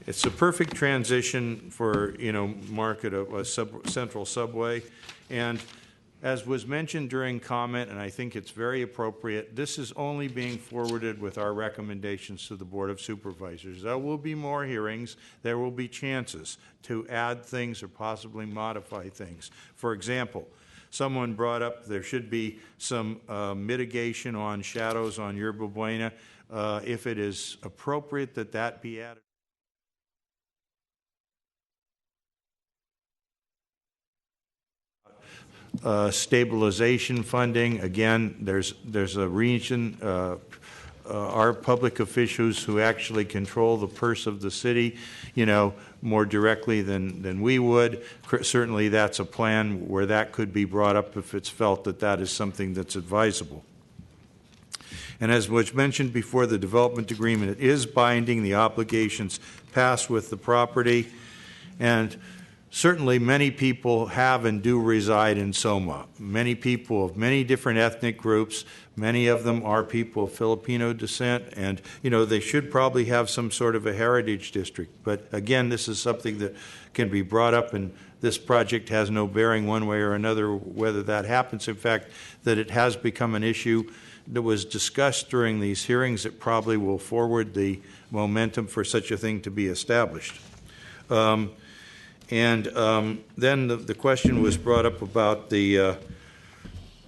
It's a perfect transition for, market of a central subway. And as was mentioned during comment, and I think it's very appropriate, this is only being forwarded with our recommendations to the Board of Supervisors. There will be more hearings. There will be chances to add things or possibly modify things. For example, someone brought up there should be some mitigation on shadows on Yerba Buena. If it is appropriate that be added. Stabilization funding, again, there's a region, our public officials who actually control the purse of the city, more directly than we would. Certainly that's a plan where that could be brought up if it's felt that is something that's advisable. And as was mentioned before, the development agreement, it is binding. The obligations pass with the property. And certainly many people have and do reside in Soma. Many people of many different ethnic groups. Many of them are people of Filipino descent, and they should probably have some sort of a heritage district. But again, this is something that can be brought up, and this project has no bearing one way or another whether that happens. In fact, that it has become an issue that was discussed during these hearings. It probably will forward the momentum for such a thing to be established. And then the question was brought up about the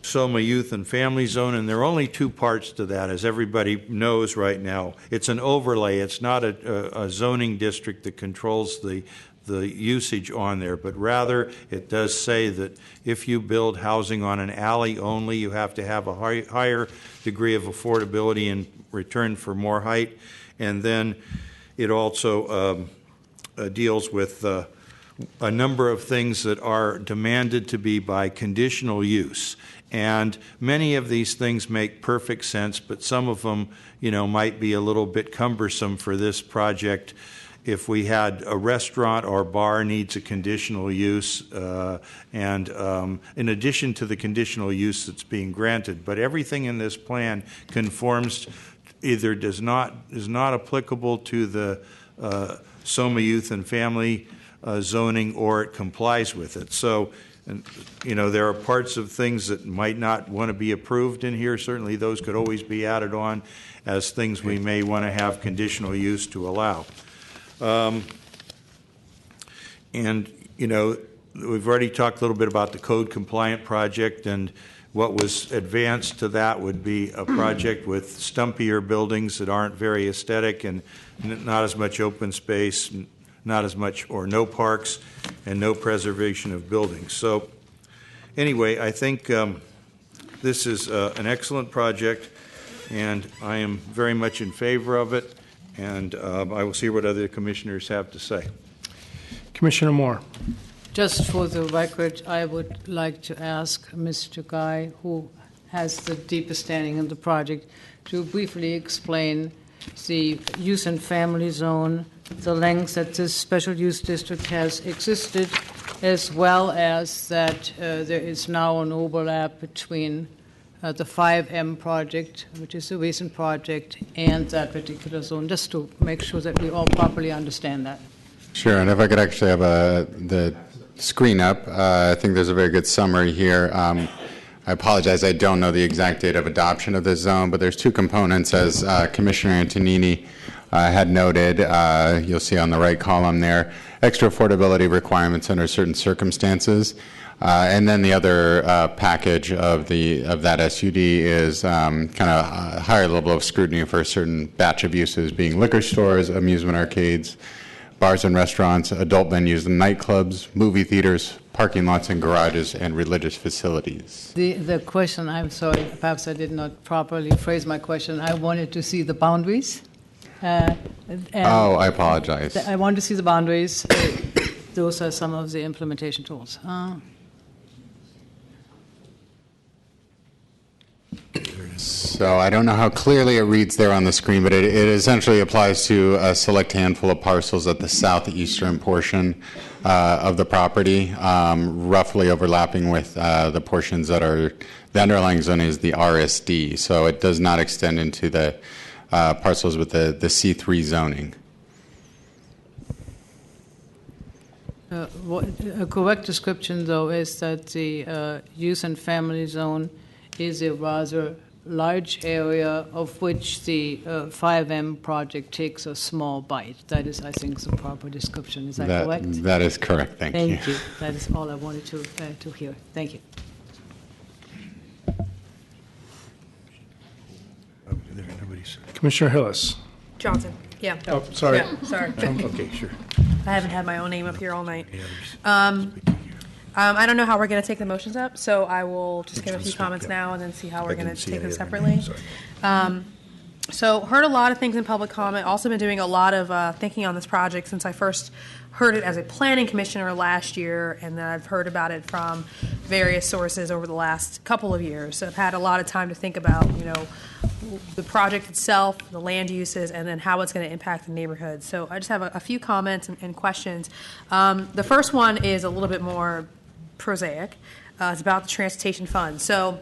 Soma Youth and Family Zone, and there are only two parts to that, as everybody knows right now. It's an overlay. It's not a zoning district that controls the usage on there, but rather it does say that if you build housing on an alley only, you have to have a higher degree of affordability in return for more height. And then it also deals with a number of things that are demanded to be by conditional use. And many of these things make perfect sense, but some of them, might be a little bit cumbersome for this project. If we had a restaurant or bar needs a conditional use, and in addition to the conditional use that's being granted, but everything in this plan conforms, either is not applicable to the Soma Youth and Family zoning, or it complies with it. So, there are parts of things that might not want to be approved in here. Certainly those could always be added on as things we may want to have conditional use to allow. And, we've already talked a little bit about the code compliant project, and what was advanced to that would be a project with stumpier buildings that aren't very aesthetic and not as much open space, not as much or no parks, and no preservation of buildings. So anyway, I think this is an excellent project, and I am very much in favor of it, and I will see what other commissioners have to say. Commissioner Moore. Just for the record, I would like to ask Mr. Guy, who has the deepest standing in the project, to briefly explain the youth and family zone, the length that this special use district has existed, as well as that there is now an overlap between the 5M project, which is a recent project, and that particular zone, just to make sure that we all properly understand that. Sure, and if I could actually have the screen up, I think there's a very good summary here. I apologize, I don't know the exact date of adoption of this zone, but there's two components, as Commissioner Antonini had noted. You'll see on the right column there, extra affordability requirements under certain circumstances. And then the other package of that SUD is kind of a higher level of scrutiny for a certain batch of uses, being liquor stores, amusement arcades, bars and restaurants, adult venues and nightclubs, movie theaters, parking lots and garages, and religious facilities. The question, I'm sorry, perhaps I did not properly phrase my question. I wanted to see the boundaries. I apologize. I want to see the boundaries. Those are some of the implementation tools. So I don't know how clearly it reads there on the screen, but it essentially applies to a select handful of parcels at the southeastern portion of the property, roughly overlapping with the portions that are, the underlying zone is the RSD, so it does not extend into the parcels with the C3 zoning. A correct description, though, is that the youth and family zone is a rather large area of which the 5M project takes a small bite. That is, I think, the proper description. Is that correct? That is correct. Thank you. Thank you. That is all I wanted to hear. Thank you. Commissioner Hillis. Johnson. Yeah. Oh, sorry. Yeah, sorry. Okay, sure. I haven't had my own name up here all night. I don't know how we're going to take the motions up, so I will just give a few comments now and then see how we're going to take them separately. So heard a lot of things in public comment. Also been doing a lot of thinking on this project since I first heard it as a planning commissioner last year, and then I've heard about it from various sources over the last couple of years. So I've had a lot of time to think about, the project itself, the land uses, and then how it's going to impact the neighborhood. So I just have a few comments and questions. The first one is a little bit more prosaic. It's about the transportation fund. So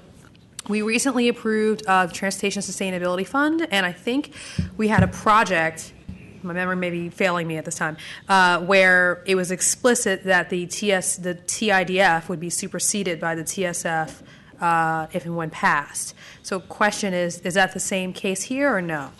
we recently approved the Transportation Sustainability Fund, and I think we had a project, my memory may be failing me at this time, where it was explicit that the TIDF would be superseded by the TSF if and when passed. So question is that the same case here or no?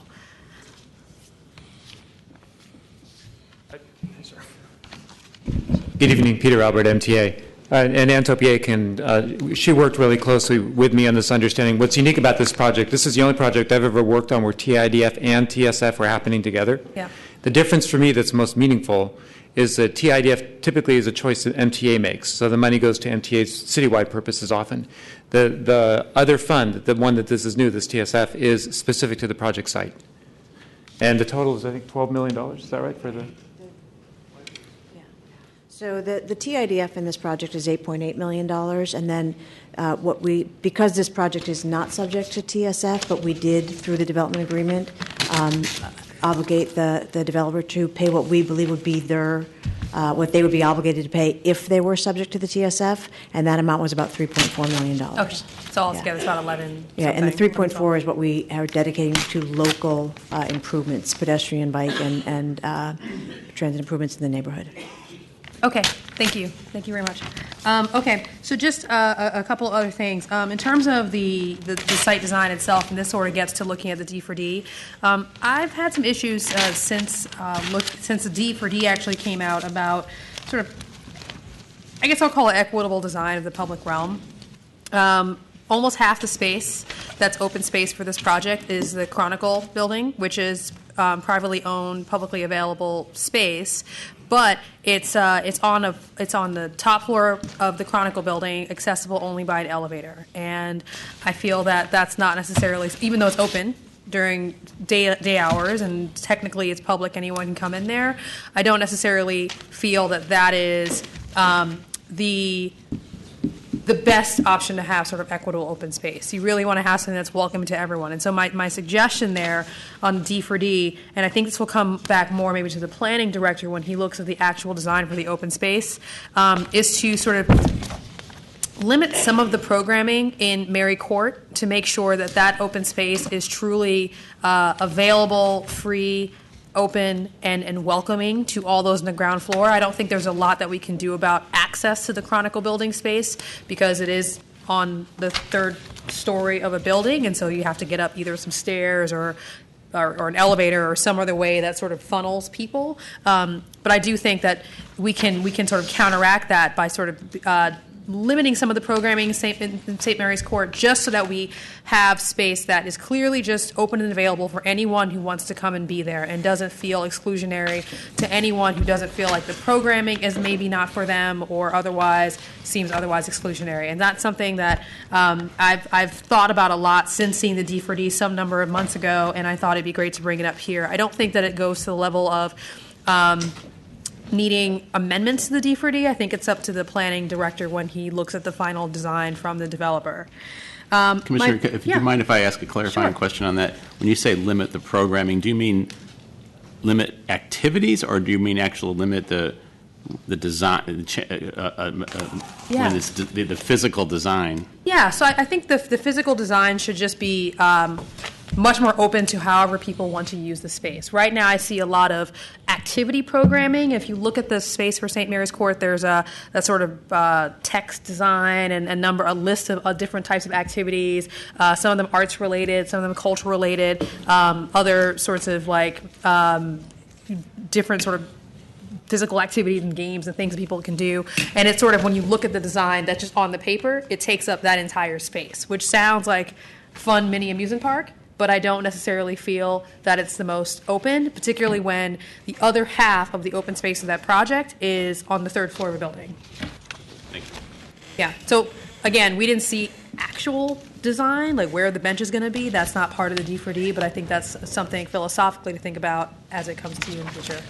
Good evening, Peter Albert, MTA. And Ann Topier she worked really closely with me on this understanding. What's unique about this project, this is the only project I've ever worked on where TIDF and TSF were happening together. Yeah. The difference for me that's most meaningful is that TIDF typically is a choice that MTA makes. So the money goes to MTA's citywide purposes often. The other fund, the one that this is new, this TSF, is specific to the project site. And the total is, I think, $12 million. Is that right for the... So the TIDF in this project is $8.8 million, and then because this project is not subject to TSF, but we did, through the development agreement, obligate the developer to pay what we believe would be what they would be obligated to pay if they were subject to the TSF, and that amount was about $3.4 million. Okay, so altogether it's about 11. Yeah, and the 3.4 is what we are dedicating to local improvements, pedestrian, bike, and transit improvements in the neighborhood. Okay, thank you. Thank you very much. Okay, so just a couple other things. In terms of the site design itself, and this sort of gets to looking at the D4D, I've had some issues since the D4D actually came out about sort of, I guess I'll call it equitable design of the public realm. Almost half the space that's open space for this project is the Chronicle building, which is privately owned, publicly available space. But it's on the top floor of the Chronicle building, accessible only by an elevator. And I feel that that's not necessarily, even though it's open during day hours and technically it's public, anyone can come in there. I don't necessarily feel that is the best option to have sort of equitable open space. You really want to have something that's welcoming to everyone. And so my suggestion there on D4D, and I think this will come back more maybe to the planning director when he looks at the actual design for the open space, is to sort of limit some of the programming in Mary Court to make sure that open space is truly available, free, open, and welcoming to all those on the ground floor. I don't think there's a lot that we can do about access to the Chronicle building space because it is on the third story of a building, and so you have to get up either some stairs or an elevator or some other way that sort of funnels people. But I do think that we can sort of counteract that by sort of limiting some of the programming in St. Mary's Court just so that we have space that is clearly just open and available for anyone who wants to come and be there and doesn't feel exclusionary to anyone who doesn't feel like the programming is maybe not for them or otherwise seems otherwise exclusionary. And that's something that I've thought about a lot since seeing the D4D some number of months ago, and I thought it'd be great to bring it up here. I don't think that it goes to the level of needing amendments to the D4D. I think it's up to the planning director when he looks at the final design from the developer. Commissioner, if you mind if I ask a clarifying question on that. When you say limit the programming, do you mean limit activities or do you mean actually limit the design, when it's the physical design? Yeah, so I think the physical design should just be much more open to however people want to use the space. Right now, I see a lot of activity programming. If you look at the space for St. Mary's Court, there's a sort of text design and a list of different types of activities. Some of them arts related, some of them cultural related, other sorts of different sort of physical activities and games and things that people can do. And it's sort of, when you look at the design that's just on the paper, it takes up that entire space, which sounds like fun mini amusement park, but I don't necessarily feel that it's the most open, particularly when the other half of the open space of that project is on the third floor of a building. Thank you. Yeah, so again, we didn't see actual design, like where the bench is going to be. That's not part of the D4D, but I think that's something philosophically to think about as it comes to you in the future.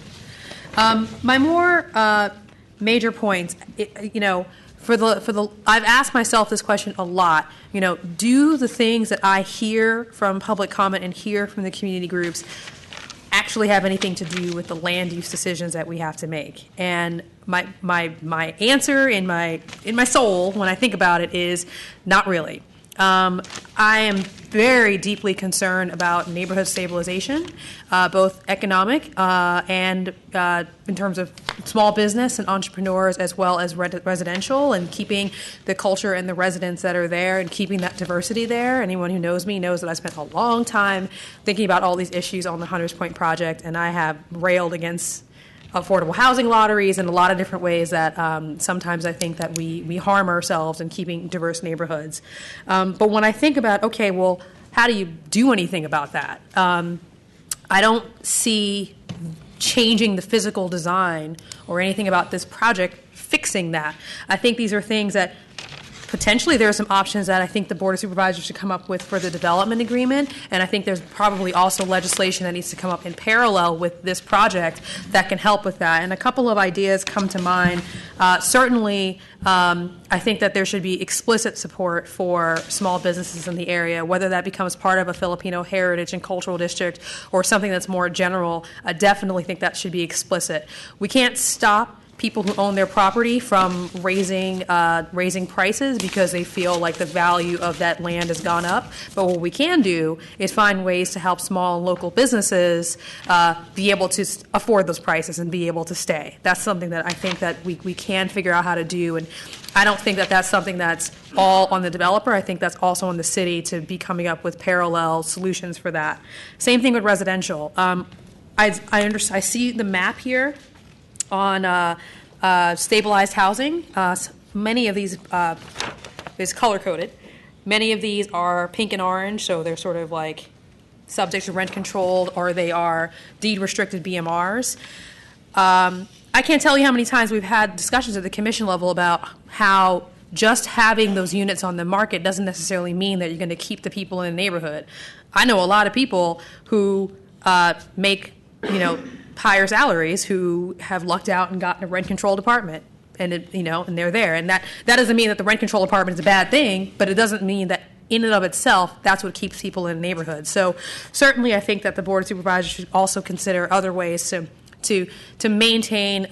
My more major points, I've asked myself this question a lot. Do the things that I hear from public comment and hear from the community groups actually have anything to do with the land use decisions that we have to make? And my answer in my soul when I think about it is not really. I am very deeply concerned about neighborhood stabilization, both economic and in terms of small business and entrepreneurs, as well as residential, and keeping the culture and the residents that are there and keeping that diversity there. Anyone who knows me knows that I spent a long time thinking about all these issues on the Hunters Point project, and I have railed against affordable housing lotteries in a lot of different ways that sometimes I think that we harm ourselves in keeping diverse neighborhoods. But when I think about, okay, well, how do you do anything about that? I don't see changing the physical design or anything about this project fixing that. I think these are things that potentially there are some options that I think the Board of Supervisors should come up with for the development agreement, and I think there's probably also legislation that needs to come up in parallel with this project that can help with that. And a couple of ideas come to mind. Certainly, I think that there should be explicit support for small businesses in the area, whether that becomes part of a Filipino heritage and cultural district or something that's more general. I definitely think that should be explicit. We can't stop people who own their property from raising prices because they feel like the value of that land has gone up. But what we can do is find ways to help small and local businesses be able to afford those prices and be able to stay. That's something that I think that we can figure out how to do. And I don't think that that's something that's all on the developer. I think that's also on the city to be coming up with parallel solutions for that. Same thing with residential. I see the map here on stabilized housing. Many of these is color-coded. Many of these are pink and orange, so they're sort of like subject to rent controlled, or they are deed-restricted BMRs. I can't tell you how many times we've had discussions at the commission level about how just having those units on the market doesn't necessarily mean that you're going to keep the people in the neighborhood. I know a lot of people who make, higher salaries who have lucked out and gotten a rent-controlled apartment, and and they're there. And that doesn't mean that the rent-controlled apartment is a bad thing, but it doesn't mean that in and of itself that's what keeps people in the neighborhood. So certainly I think that the Board of Supervisors should also consider other ways to maintain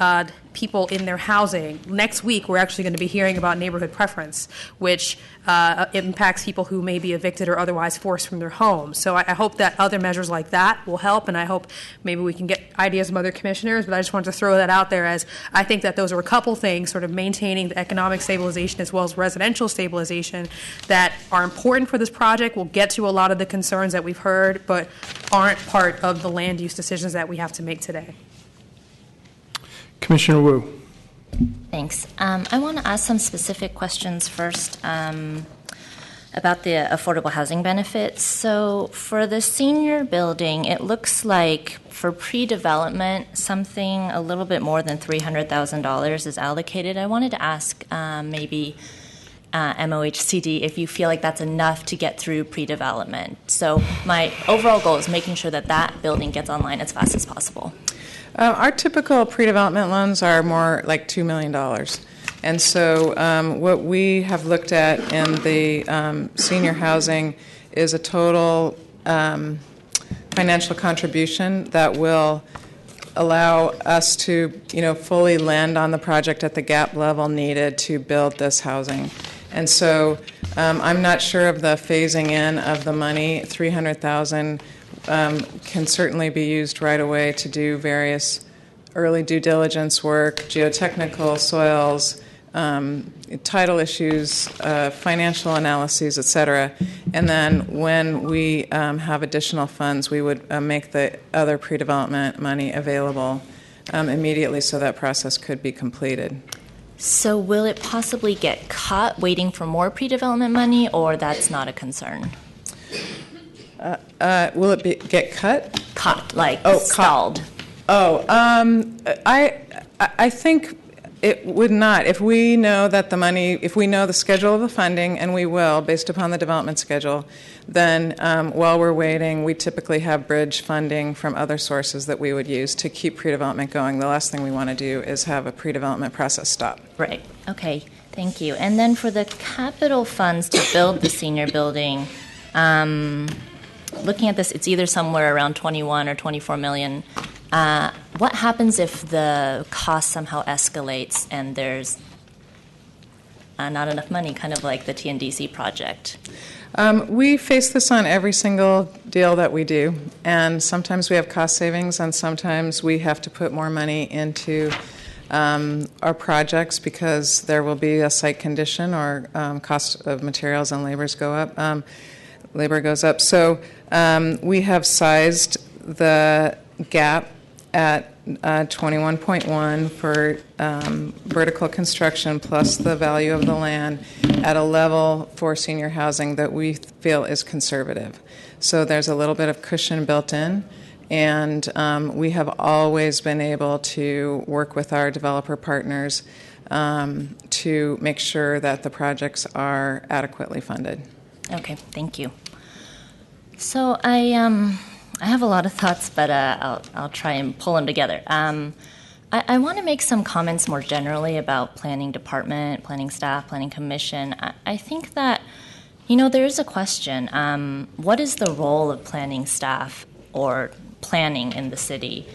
people in their housing. Next week, we're actually going to be hearing about neighborhood preference, which impacts people who may be evicted or otherwise forced from their homes. So I hope that other measures like that will help, and I hope maybe we can get ideas from other commissioners, but I just wanted to throw that out there as I think that those are a couple things, sort of maintaining the economic stabilization as well as residential stabilization that are important for this project. We'll get to a lot of the concerns that we've heard, but aren't part of the land use decisions that we have to make today. Commissioner Wu. Thanks. I want to ask some specific questions first about the affordable housing benefits. So for the senior building, it looks like for pre-development, something a little bit more than $300,000 is allocated. I wanted to ask maybe MOHCD if you feel like that's enough to get through pre-development. So my overall goal is making sure that that building gets online as fast as possible. Our typical pre-development loans are more like $2 million. And so what we have looked at in the senior housing is a total financial contribution that will allow us to, fully land on the project at the gap level needed to build this housing. And so I'm not sure of the phasing in of the money. $300,000 can certainly be used right away to do various early due diligence work, geotechnical, soils, title issues, financial analyses, et cetera. And then when we have additional funds, we would make the other pre-development money available immediately so that process could be completed. So will it possibly get cut waiting for more pre-development money, or that's not a concern? Will it get cut? Cut, like Cut. stalled. I think it would not. If we know that the money, if we know the schedule of the funding, and we will, based upon the development schedule, then while we're waiting, we typically have bridge funding from other sources that we would use to keep pre-development going. The last thing we want to do is have a pre-development process stop. Right. Okay. Thank you. And then for the capital funds to build the senior building, looking at this, it's either somewhere around 21 or 24 million. What happens if the cost somehow escalates and there's not enough money, kind of like the TNDC project? We face this on every single deal that we do, and sometimes we have cost savings, and sometimes we have to put more money into our projects because there will be a site condition or cost of materials and labor goes up. So we have sized the gap at 21.1 for vertical construction plus the value of the land at a level for senior housing that we feel is conservative. So there's a little bit of cushion built in, and we have always been able to work with our developer partners to make sure that the projects are adequately funded. Okay, thank you. So I have a lot of thoughts, but I'll try and pull them together. I want to make some comments more generally about planning department, planning staff, planning commission. I think that, there is a question. What is the role of planning staff or planning in the city?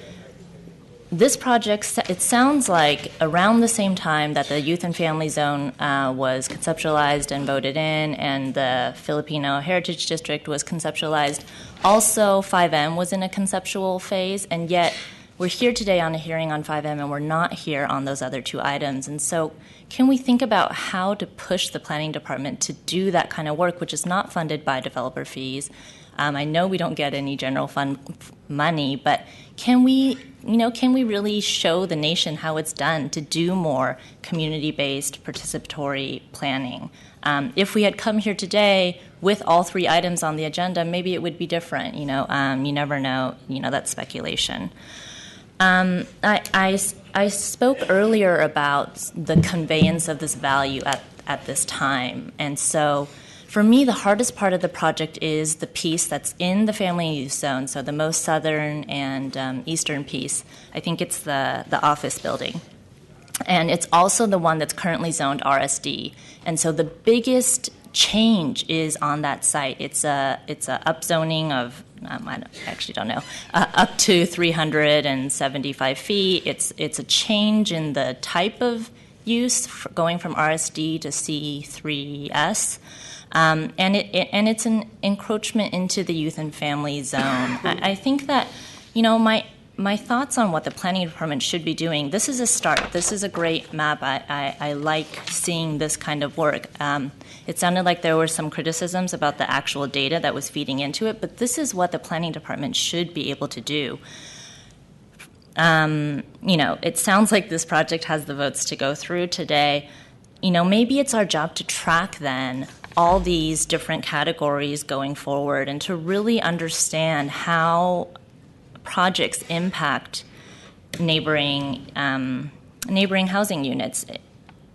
This project, it sounds like around the same time that the Youth and Family Zone was conceptualized and voted in, and the Filipino Heritage District was conceptualized, also 5M was in a conceptual phase, and yet we're here today on a hearing on 5M, and we're not here on those other two items. And so can we think about how to push the planning department to do that kind of work, which is not funded by developer fees? I know we don't get any general fund money, but can we really show the nation how it's done to do more community-based participatory planning? If we had come here today with all three items on the agenda, maybe it would be different. You never know. That's speculation. I spoke earlier about the conveyance of this value at this time, and so for me, the hardest part of the project is the piece that's in the family and youth zone, so the most southern and eastern piece. I think it's the office building. And it's also the one that's currently zoned RSD. And so the biggest change is on that site. It's a upzoning of, I actually don't know, up to 375 feet. It's a change in the type of use going from RSD to C3S. And it's an encroachment into the youth and family zone. I think that, my thoughts on what the planning department should be doing, this is a start. This is a great map. I like seeing this kind of work. It sounded like there were some criticisms about the actual data that was feeding into it, but this is what the planning department should be able to do. It sounds like this project has the votes to go through today. Maybe it's our job to track then all these different categories going forward and to really understand how projects impact neighboring housing units.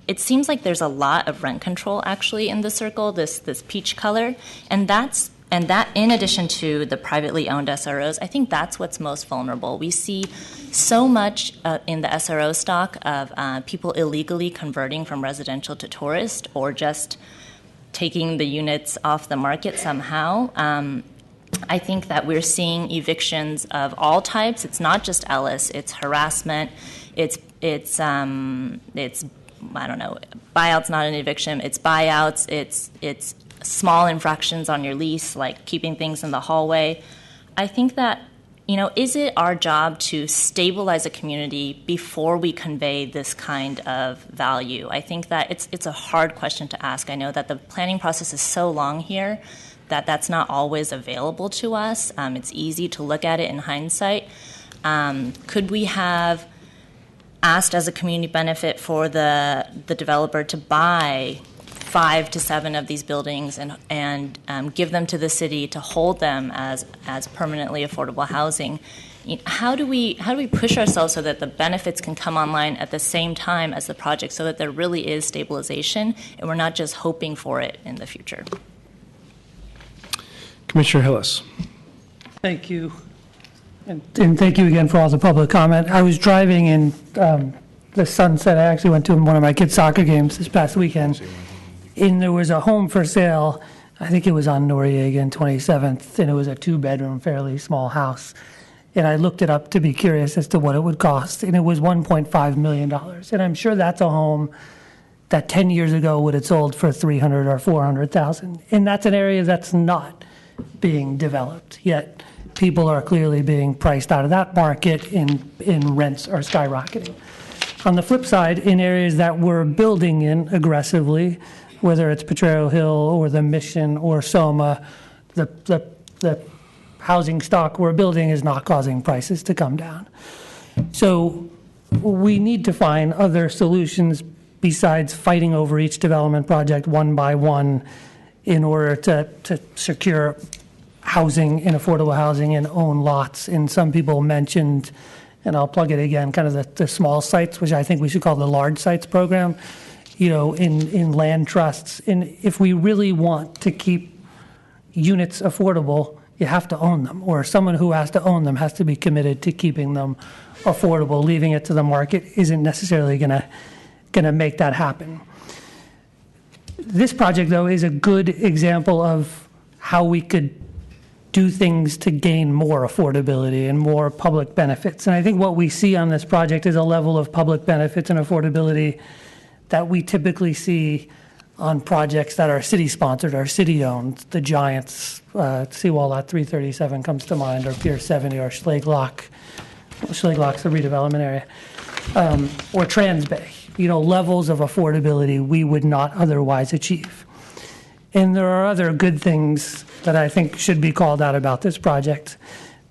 It seems like there's a lot of rent control actually in the circle, this peach color, and that in addition to the privately owned SROs, I think that's what's most vulnerable. We see so much in the SRO stock of people illegally converting from residential to tourist or just taking the units off the market somehow. I think that we're seeing evictions of all types. It's not just Ellis. It's harassment. It's I don't know, buyout's not an eviction, it's buyouts, it's small infractions on your lease, like keeping things in the hallway. I think that, is it our job to stabilize a community before we convey this kind of value? I think that it's a hard question to ask. I know that the planning process is so long here that that's not always available to us. It's easy to look at it in hindsight. Could we have asked as a community benefit for the developer to buy 5 to 7 of these buildings and give them to the city to hold them as permanently affordable housing? How do we push ourselves so that the benefits can come online at the same time as the project, so that there really is stabilization and we're not just hoping for it in the future? Commissioner Hillis. Thank you. And thank you again for all the public comment. I was driving in the Sunset. I actually went to one of my kids' soccer games this past weekend. And there was a home for sale, I think it was on Noriega and 27th, and it was a 2-bedroom, fairly small house. And I looked it up to be curious as to what it would cost, and it was $1.5 million. And I'm sure that's a home that 10 years ago would have sold for $300,000 or $400,000. And that's an area that's not being developed yet. People are clearly being priced out of that market, and rents are skyrocketing. On the flip side, in areas that we're building in aggressively, whether it's Potrero Hill or the Mission or Soma, the housing stock we're building is not causing prices to come down. So we need to find other solutions besides fighting over each development project one by one in order to secure housing and affordable housing and own lots. And some people mentioned, and I'll plug it again, kind of the small sites, which I think we should call the large sites program, in land trusts. And if we really want to keep units affordable, you have to own them, or someone who has to own them has to be committed to keeping them affordable. Leaving it to the market isn't necessarily going to make that happen. This project, though, is a good example of how we could do things to gain more affordability and more public benefits. And I think what we see on this project is a level of public benefits and affordability that we typically see on projects that are city-sponsored or city-owned. The Giants, Seawall Lot 337 comes to mind, or Pier 70, or Schlag-Lock. Schlag-Lock's the redevelopment area. Or Transbay, levels of affordability we would not otherwise achieve. And there are other good things that I think should be called out about this project.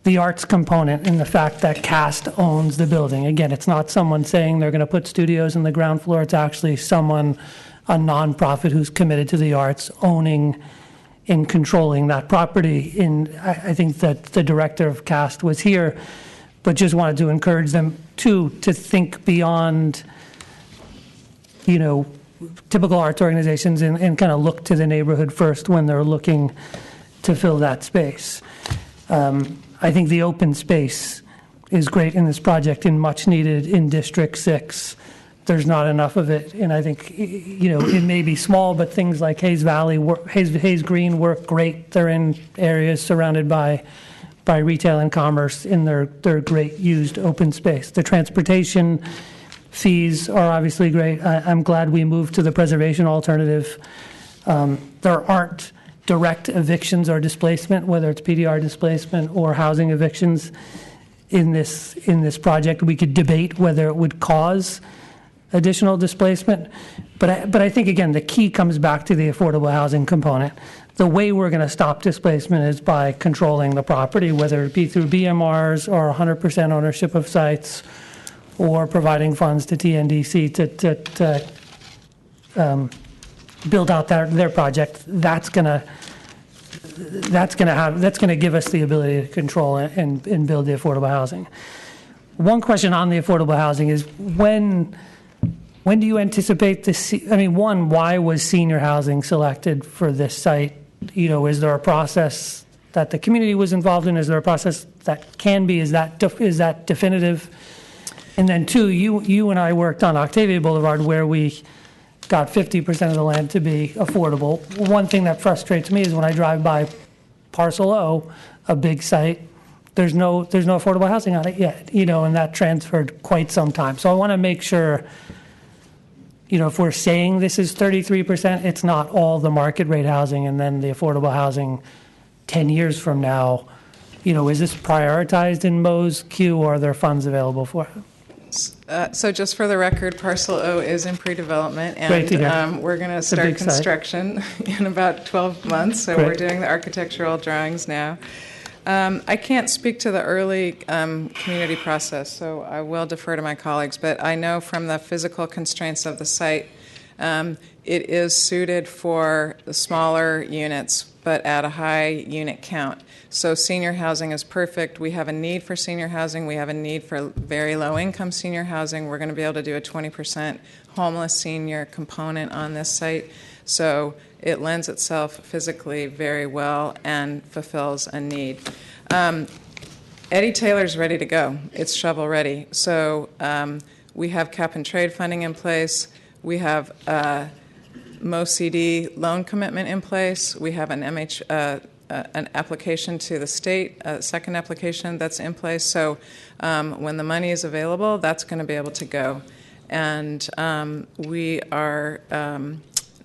The arts component and the fact that Cast owns the building. Again, it's not someone saying they're going to put studios on the ground floor. It's actually someone, a nonprofit who's committed to the arts, owning and controlling that property. And I think that the director of Cast was here, but just wanted to encourage them to think beyond, typical arts organizations and kind of look to the neighborhood first when they're looking to fill that space. I think the open space is great in this project and much needed in District 6. There's not enough of it, and I think, it may be small, but things like Hayes Valley, Hayes Green work great. They're in areas surrounded by retail and commerce, and they're great used open space. The transportation fees are obviously great. I'm glad we moved to the preservation alternative. There aren't direct evictions or displacement, whether it's PDR displacement or housing evictions in this project. We could debate whether it would cause additional displacement, but I think, again, the key comes back to the affordable housing component. The way we're going to stop displacement is by controlling the property, whether it be through BMRs or 100% ownership of sites, or providing funds to TNDC to build out their project. That's going to give us the ability to control and build the affordable housing. One question on the affordable housing is when do you anticipate this? Why was senior housing selected for this site? Is there a process that the community was involved in? Is there a process that can be? Is that definitive? And then 2, you and I worked on Octavia Boulevard, where we got 50% of the land to be affordable. One thing that frustrates me is when I drive by Parcel O, a big site, there's no affordable housing on it yet, and that transferred quite some time. So I want to make sure, if we're saying this is 33%, it's not all the market rate housing and then the affordable housing 10 years from now. Is this prioritized in Mo's queue, or are there funds available for it? So just for the record, Parcel O is in pre-development, Great to hear. and we're going to a start big site. construction in about 12 months, so Great. we're doing the architectural drawings now. I can't speak to the early community process, so I will defer to my colleagues, but I know from the physical constraints of the site, it is suited for the smaller units, but at a high unit count. So senior housing is perfect. We have a need for senior housing. We have a need for very low-income senior housing. We're going to be able to do a 20% homeless senior component on this site. So it lends itself physically very well and fulfills a need. Eddie Taylor's ready to go. It's shovel ready. So we have cap and trade funding in place. We have Mo CD loan commitment in place. We have an an application to the state, a second application that's in place. So when the money is available, that's going to be able to go. And we are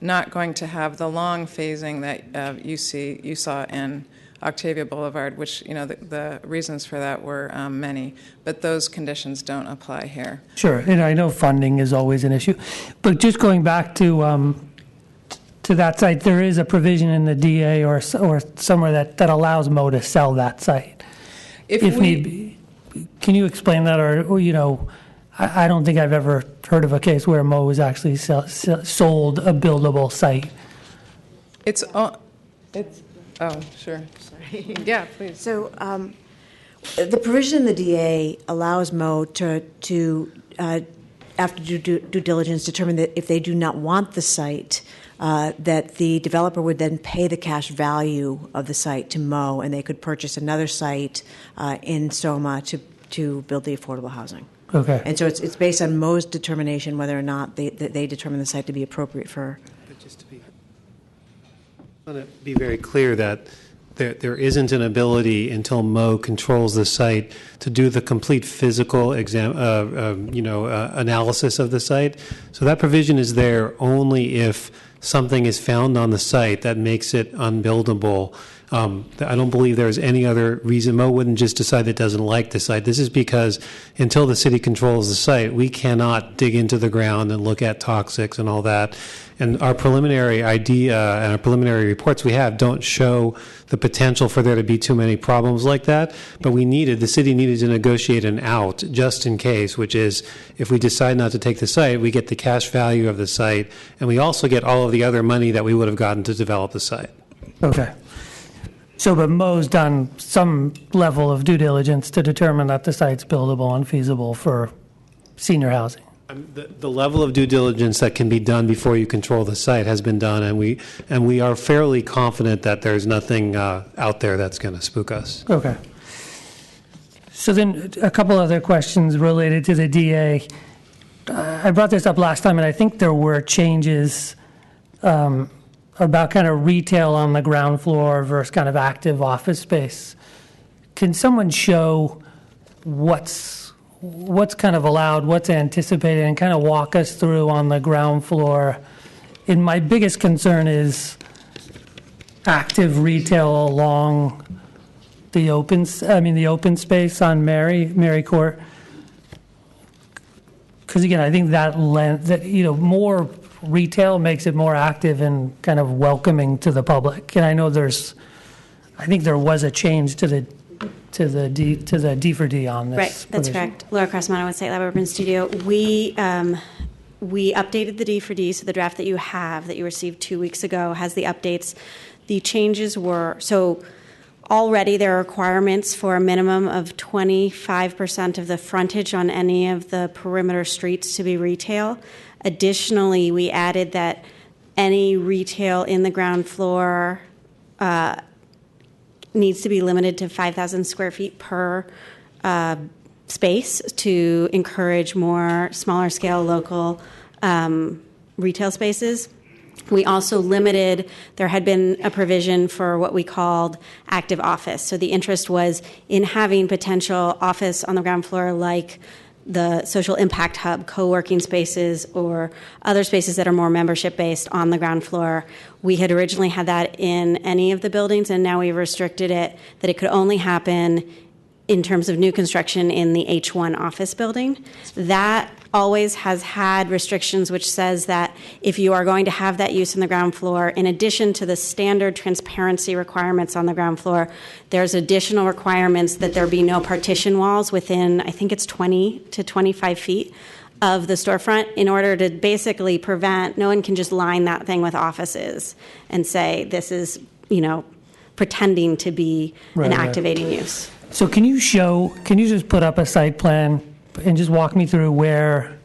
not going to have the long phasing that you saw in Octavia Boulevard, which, the reasons for that were many, but those conditions don't apply here. Sure, and I know funding is always an issue, but just going back to that site, there is a provision in the DA or somewhere that allows Mo to sell that site if need be. Can you explain that, or I don't think I've ever heard of a case where Mo has actually sold a buildable site. Sure. Sorry. Yeah, please. So the provision in the DA allows Mo to after due diligence, determine that if they do not want the site, that the developer would then pay the cash value of the site to Mo, and they could purchase another site in SOMA to build the affordable housing. Okay. And so it's based on Mo's determination whether or not they determine the site to be appropriate for. But just to I want to be very clear that there isn't an ability until Mo controls the site to do the complete physical analysis of the site. So that provision is there only if something is found on the site that makes it unbuildable. I don't believe there's any other reason. Mo wouldn't just decide it doesn't like the site. This is because until the city controls the site, we cannot dig into the ground and look at toxics and all that. And our preliminary idea and our preliminary reports we have don't show the potential for there to be too many problems like that. But the city needed to negotiate an out just in case, which is if we decide not to take the site, we get the cash value of the site, and we also get all of the other money that we would have gotten to develop the site. Okay. So, but Mo's done some level of due diligence to determine that the site's buildable and feasible for senior housing. The level of due diligence that can be done before you control the site has been done, and we are fairly confident that there's nothing out there that's going to spook us. Okay. So then a couple other questions related to the DA. I brought this up last time, and I think there were changes about kind of retail on the ground floor versus kind of active office space. Can someone show what's kind of allowed, what's anticipated, and kind of walk us through on the ground floor? And my biggest concern is active retail along the open space on Mary Court. Because again, I think that more retail makes it more active and kind of welcoming to the public. And I know I think there was a change to the D for D on this. Right, that's correct. Laura Crossmano with Site Lab Urban Studio. We updated the D for D, so the draft that you received 2 weeks ago has the updates. The changes were, so already there are requirements for a minimum of 25% of the frontage on any of the perimeter streets to be retail. Additionally, we added that any retail in the ground floor needs to be limited to 5,000 square feet per space to encourage more smaller scale local retail spaces. We also limited, there had been a provision for what we called active office. So the interest was in having potential office on the ground floor like the social impact hub, co-working spaces, or other spaces that are more membership-based on the ground floor. We had originally had that in any of the buildings, and now we've restricted it that it could only happen in terms of new construction in the H1 office building. That always has had restrictions which says that if you are going to have that use on the ground floor, in addition to the standard transparency requirements on the ground floor, there's additional requirements that there be no partition walls within, I think it's 20 to 25 feet of the storefront, in order to basically prevent, no one can just line that thing with offices and say this is, pretending to be an activating use. So can you just put up a site plan and just walk me through where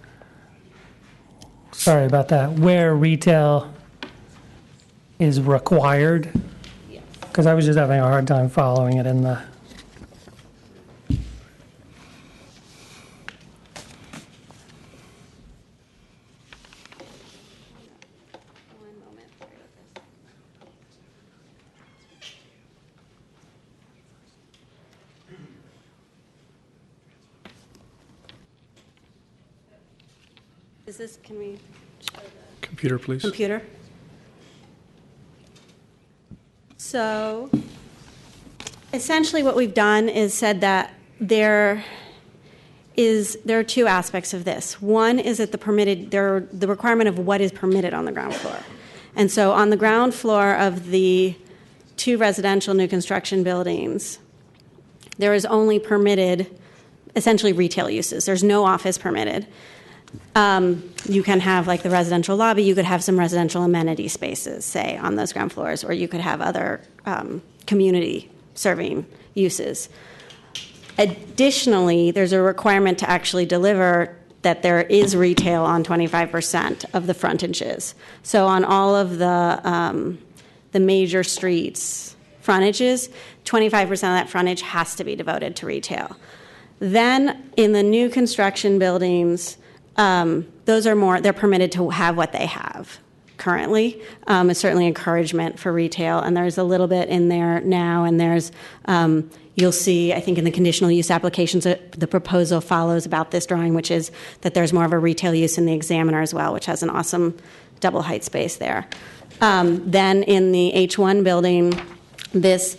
retail is required? Because I was just having a hard time following it in the... Can we show the Computer, please. computer? So essentially what we've done is said that there are two aspects of this. One is that the requirement of what is permitted on the ground floor. And so on the ground floor of the 2 residential new construction buildings, there is only permitted essentially retail uses. There's no office permitted. You can have like the residential lobby, you could have some residential amenity spaces, say, on those ground floors, or you could have other community serving uses. Additionally, there's a requirement to actually deliver that there is retail on 25% of the frontages. So on all of the major streets frontages, 25% of that frontage has to be devoted to retail. Then in the new construction buildings, they're permitted to have what they have currently. It's certainly encouragement for retail, and there's a little bit in there now, and there's, you'll see, I think in the conditional use applications, the proposal follows about this drawing, which is that there's more of a retail use in the Examiner as well, which has an awesome double height space there. Then in the H1 building, this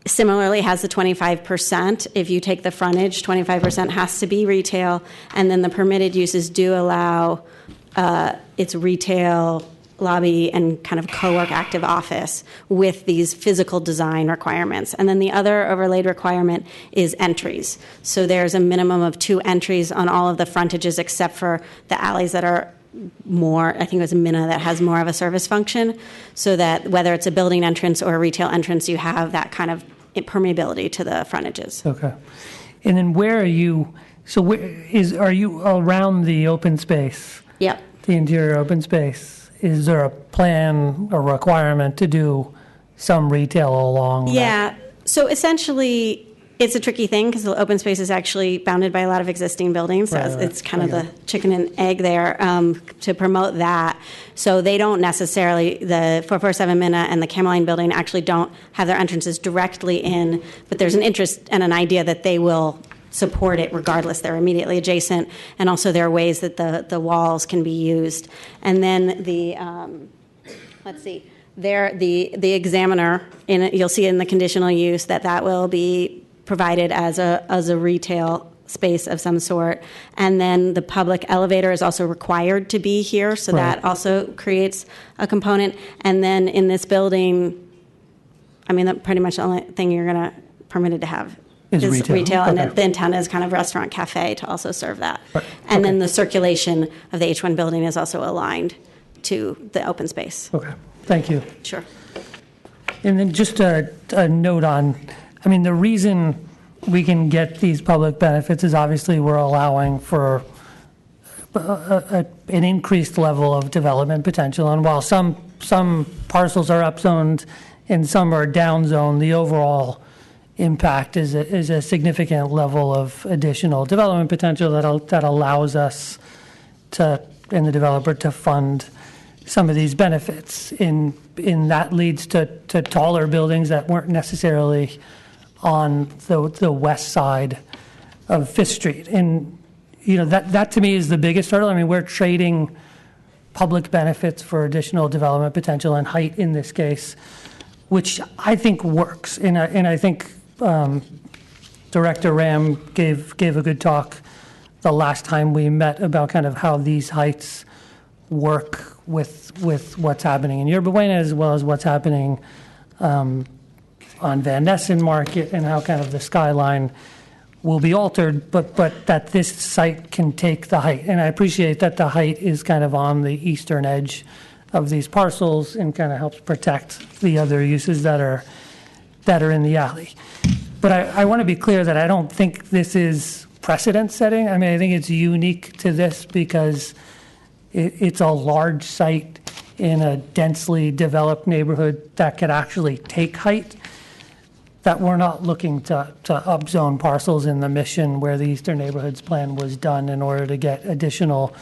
similarly has the 25%. If you take the frontage, 25% has to be retail, and then the permitted uses do allow its retail, lobby, and kind of co-work active office with these physical design requirements. And then the other overlaid requirement is entries. So there's a minimum of 2 entries on all of the frontages except for the alleys that are more, I think it was Minna that has more of a service function, so that whether it's a building entrance or a retail entrance, you have that kind of permeability to the frontages. Okay. And then where are you, are you around the open space? Yep. The interior open space. Is there a plan or requirement to do some retail along that? So essentially, it's a tricky thing because the open space is actually bounded by a lot of existing buildings. So it's kind of the chicken and egg there to promote that. So they don't necessarily, the 447 Minna and the Cameline building actually don't have their entrances directly in, but there's an interest and an idea that they will support it regardless. They're immediately adjacent, and also there are ways that the walls can be used. And then the, let's see, there the Examiner, you'll see in the conditional use that will be provided as a retail space of some sort. And then the public elevator is also required to be here, so that also creates a component. And then in this building, I mean, pretty much the only thing you're going to permitted to have is retail. And the intent is kind of restaurant cafe to also serve that. And then the circulation of the H1 building is also aligned to the open space. Okay, thank you. Sure. And then just a note on, I mean, the reason we can get these public benefits is obviously we're allowing for an increased level of development potential. And while some parcels are upzoned and some are downzoned, the overall impact is a significant level of additional development potential that allows us to, and the developer, to fund some of these benefits. In that leads to taller buildings that weren't necessarily on the west side of Fifth Street. And that to me is the biggest hurdle. I mean, we're trading public benefits for additional development potential and height in this case, which I think works. And I think Director Ram gave a good talk the last time we met about kind of how these heights work with what's happening in Yerba Buena as well as what's happening on Van Ness Market, and how kind of the skyline will be altered, but that this site can take the height. And I appreciate that the height is kind of on the eastern edge of these parcels and kind of helps protect the other uses that are in the alley. But I want to be clear that I don't think this is precedent setting. I mean, I think it's unique to this because it's a large site in a densely developed neighborhood that could actually take height, that we're not looking to upzone parcels in the Mission where the Eastern Neighborhoods Plan was done in order to get additional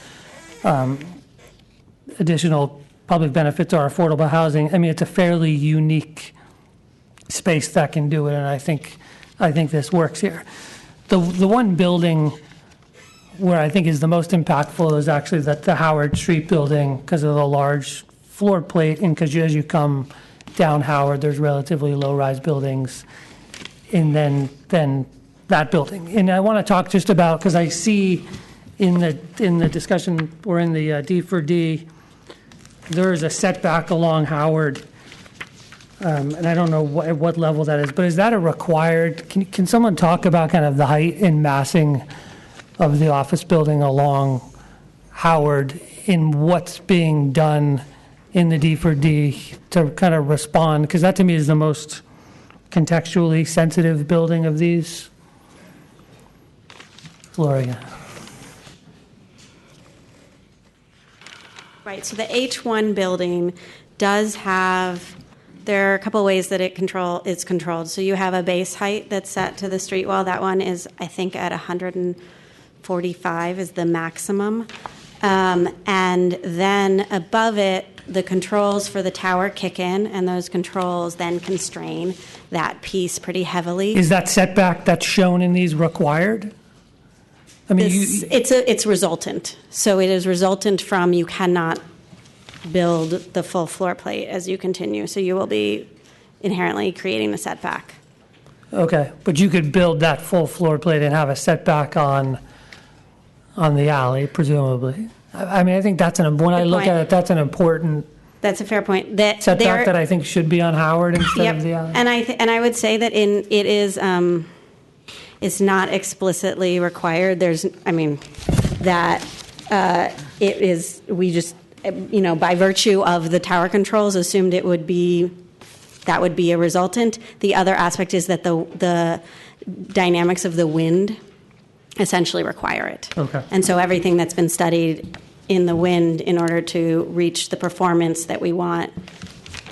public benefits or affordable housing. I mean, it's a fairly unique space that can do it, and I think this works here. The one building where I think is the most impactful is actually the Howard Street building, because of the large floor plate, and because as you come down Howard, there's relatively low-rise buildings, and then that building. And I want to talk just about, because I see in the discussion or in the D for D, there is a setback along Howard, and I don't know at what level that is, but is that a required? Can someone talk about kind of the height and massing of the office building along Howard in what's being done in the D for D to kind of respond? Because that to me is the most contextually sensitive building of these. Gloria. Right, so the H1 building does have, there are a couple ways that it's controlled. So you have a base height that's set to the street wall. That one is, I think, at 145 is the maximum. And then above it, the controls for the tower kick in, and those controls then constrain that piece pretty heavily. Is that setback that's shown in these required? I mean, it's resultant. So it is resultant from you cannot build the full floor plate as you continue. So you will be inherently creating the setback. Okay, but you could build that full floor plate and have a setback on the alley, presumably. I mean, I think that's when I look at it, that's an important. That's a fair point. That setback that I think should be on Howard instead of the alley. And I would say that it is. It's not explicitly required. It is. We just, by virtue of the tower controls, assumed that would be a resultant. The other aspect is that the dynamics of the wind essentially require it. Okay. And so everything that's been studied in the wind in order to reach the performance that we want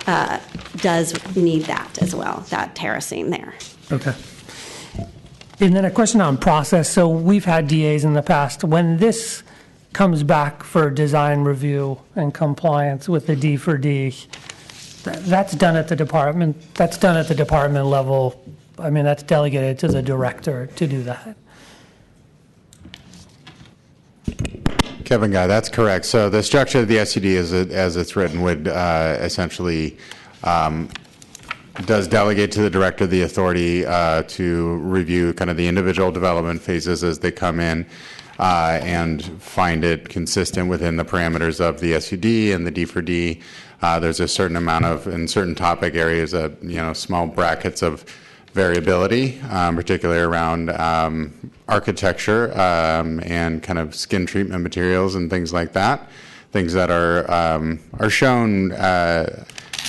does need that as well, that terracing there. Okay. And then a question on process. So we've had DAs in the past. When this comes back for design review and compliance with the D for D, that's done at the department. That's done at the department level. I mean, that's delegated to the director to do that. Kevin Guy, that's correct. So the structure of the SUD as it's written would essentially does delegate to the director the authority to review kind of the individual development phases as they come in and find it consistent within the parameters of the SUD and the D for D. There's a certain amount of, in certain topic areas, small brackets of variability, particularly around architecture and kind of skin treatment materials and things like that. Things that are shown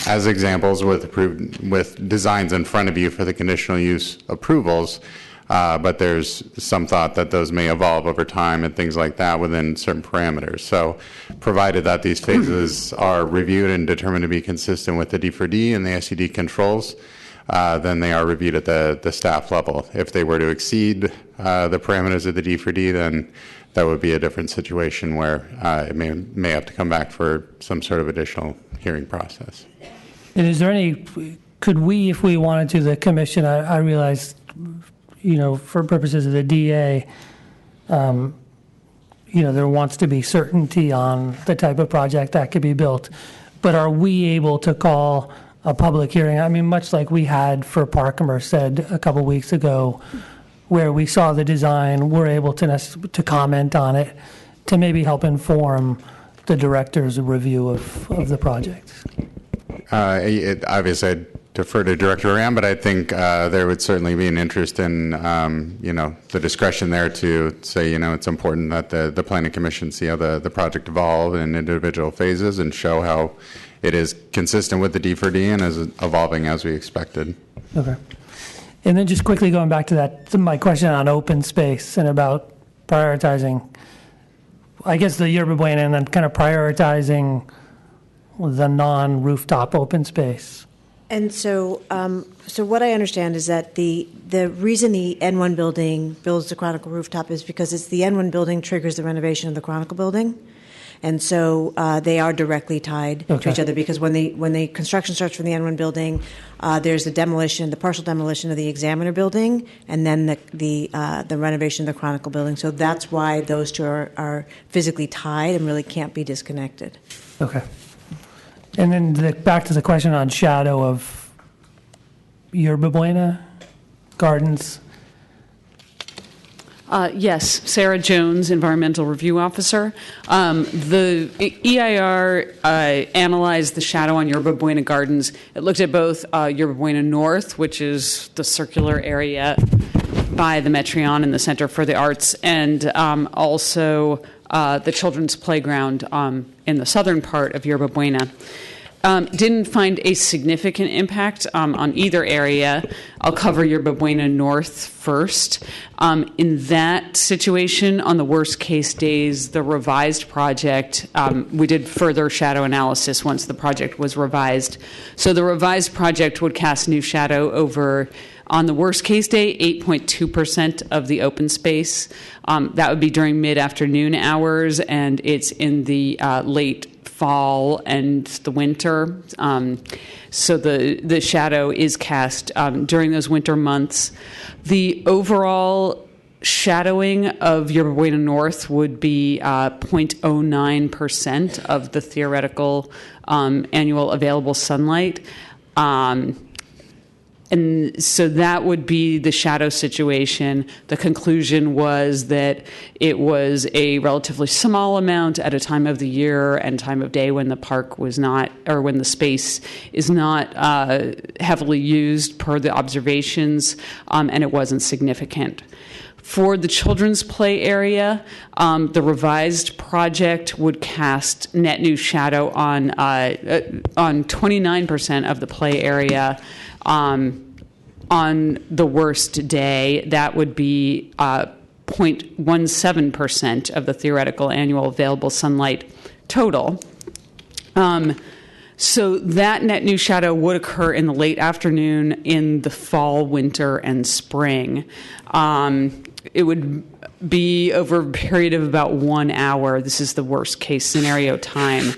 as examples with designs in front of you for the conditional use approvals, but there's some thought that those may evolve over time and things like that within certain parameters. So provided that these phases are reviewed and determined to be consistent with the D for D and the SUD controls, then they are reviewed at the staff level. If they were to exceed the parameters of the D for D, then that would be a different situation where it may have to come back for some sort of additional hearing process. And is there could we, if we wanted to, the commission, I realize, for purposes of the DA, there wants to be certainty on the type of project that could be built. But are we able to call a public hearing? I mean, much like we had for Park and Merced a couple weeks ago, where we saw the design, we're able to comment on it to maybe help inform the director's review of the project. Obviously, I'd defer to Director Ram, but I think there would certainly be an interest in, the discretion there to say, it's important that the Planning Commission see how the project evolve in individual phases and show how it is consistent with the D4D and is evolving as we expected. Okay. And then just quickly going back to my question on open space and about prioritizing, I guess, the Yerba Buena and then kind of prioritizing the non-rooftop open space. And so what I understand is that the reason the N1 building builds the Chronicle rooftop is because it's the N1 building triggers the renovation of the Chronicle building. And so they are directly tied to each other, because when the construction starts for the N1 building, there's the partial demolition of the Examiner building, and then the renovation of the Chronicle building. So that's why those two are physically tied and really can't be disconnected. Okay. And then back to the question on shadow of Yerba Buena Gardens. Yes, Sarah Jones, Environmental Review Officer. The EIR analyzed the shadow on Yerba Buena Gardens. It looked at both Yerba Buena North, which is the circular area by the Metreon and the Center for the Arts, and also the children's playground in the southern part of Yerba Buena. Didn't find a significant impact on either area. I'll cover Yerba Buena North first. In that situation, on the worst case days, the revised project, we did further shadow analysis once the project was revised. So the revised project would cast new shadow over, on the worst case day, 8.2% of the open space. That would be during mid-afternoon hours, and it's in the late fall and the winter. So the shadow is cast during those winter months. The overall shadowing of Yerba Buena North would be 0.09% of the theoretical annual available sunlight. And so that would be the shadow situation. The conclusion was that it was a relatively small amount at a time of the year and time of day when the park was not, or when the space is not heavily used per the observations, and it wasn't significant. For the children's play area, the revised project would cast net new shadow on 29% of the play area. On the worst day, that would be 0.17% of the theoretical annual available sunlight total. So that net new shadow would occur in the late afternoon in the fall, winter, and spring. It would be over a period of about 1 hour. This is the worst case scenario time.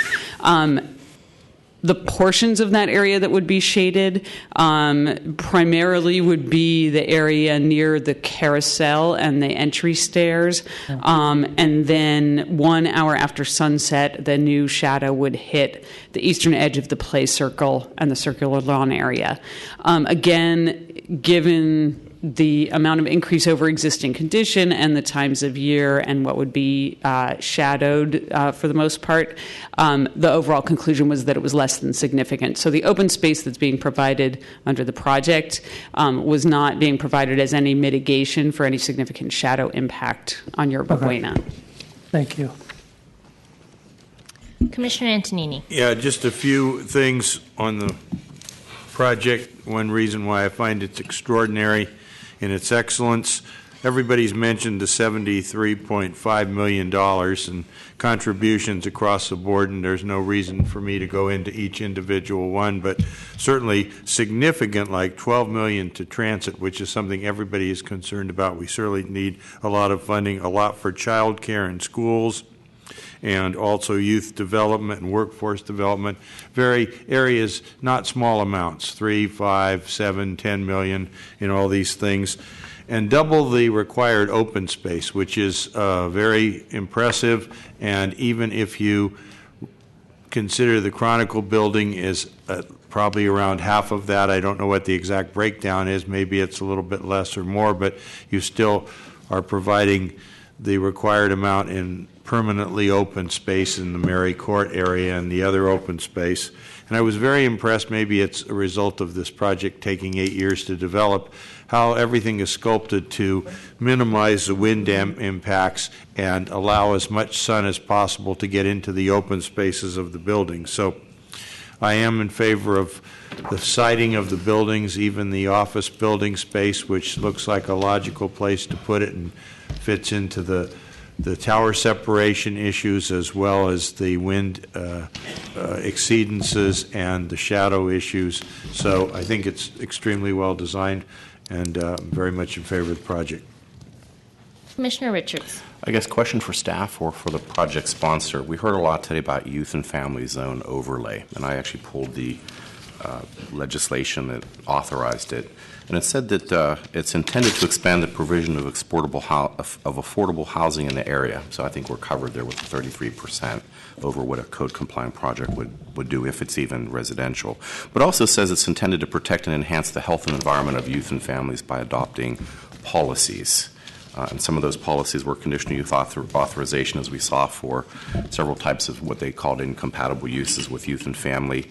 The portions of that area that would be shaded primarily would be the area near the carousel and the entry stairs. And then 1 hour after sunset, the new shadow would hit the eastern edge of the play circle and the circular lawn area. Again, given the amount of increase over existing condition and the times of year and what would be shadowed for the most part, the overall conclusion was that it was less than significant. So the open space that's being provided under the project was not being provided as any mitigation for any significant shadow impact on Yerba Buena. Thank you. Commissioner Antonini. Yeah, just a few things on the project. One reason why I find it's extraordinary in its excellence. Everybody's mentioned the $73.5 million in contributions across the board, and there's no reason for me to go into each individual one, but certainly significant, like $12 million to transit, which is something everybody is concerned about. We certainly need a lot of funding, a lot for child care and schools, and also youth development and workforce development. Areas, not small amounts, 3, 5, 7, 10 million in all these things. And double the required open space, which is very impressive. And even if you consider the Chronicle building is probably around half of that. I don't know what the exact breakdown is. Maybe it's a little bit less or more, but you still are providing the required amount in permanently open space in the Mary Court area and the other open space. And I was very impressed, maybe it's a result of this project taking 8 years to develop, how everything is sculpted to minimize the wind impacts and allow as much sun as possible to get into the open spaces of the building. So I am in favor of the siting of the buildings, even the office building space, which looks like a logical place to put it and fits into the tower separation issues as well as the wind exceedances and the shadow issues. So I think it's extremely well designed, and very much in favor of the project. Commissioner Richards. I guess question for staff or for the project sponsor. We heard a lot today about youth and family zone overlay, and I actually pulled the legislation that authorized it. And it said that it's intended to expand the provision of affordable housing in the area. So I think we're covered there with the 33% over what a code-compliant project would do if it's even residential. But also says it's intended to protect and enhance the health and environment of youth and families by adopting policies. And some of those policies were conditional youth authorization, as we saw, for several types of what they called incompatible uses with youth and family.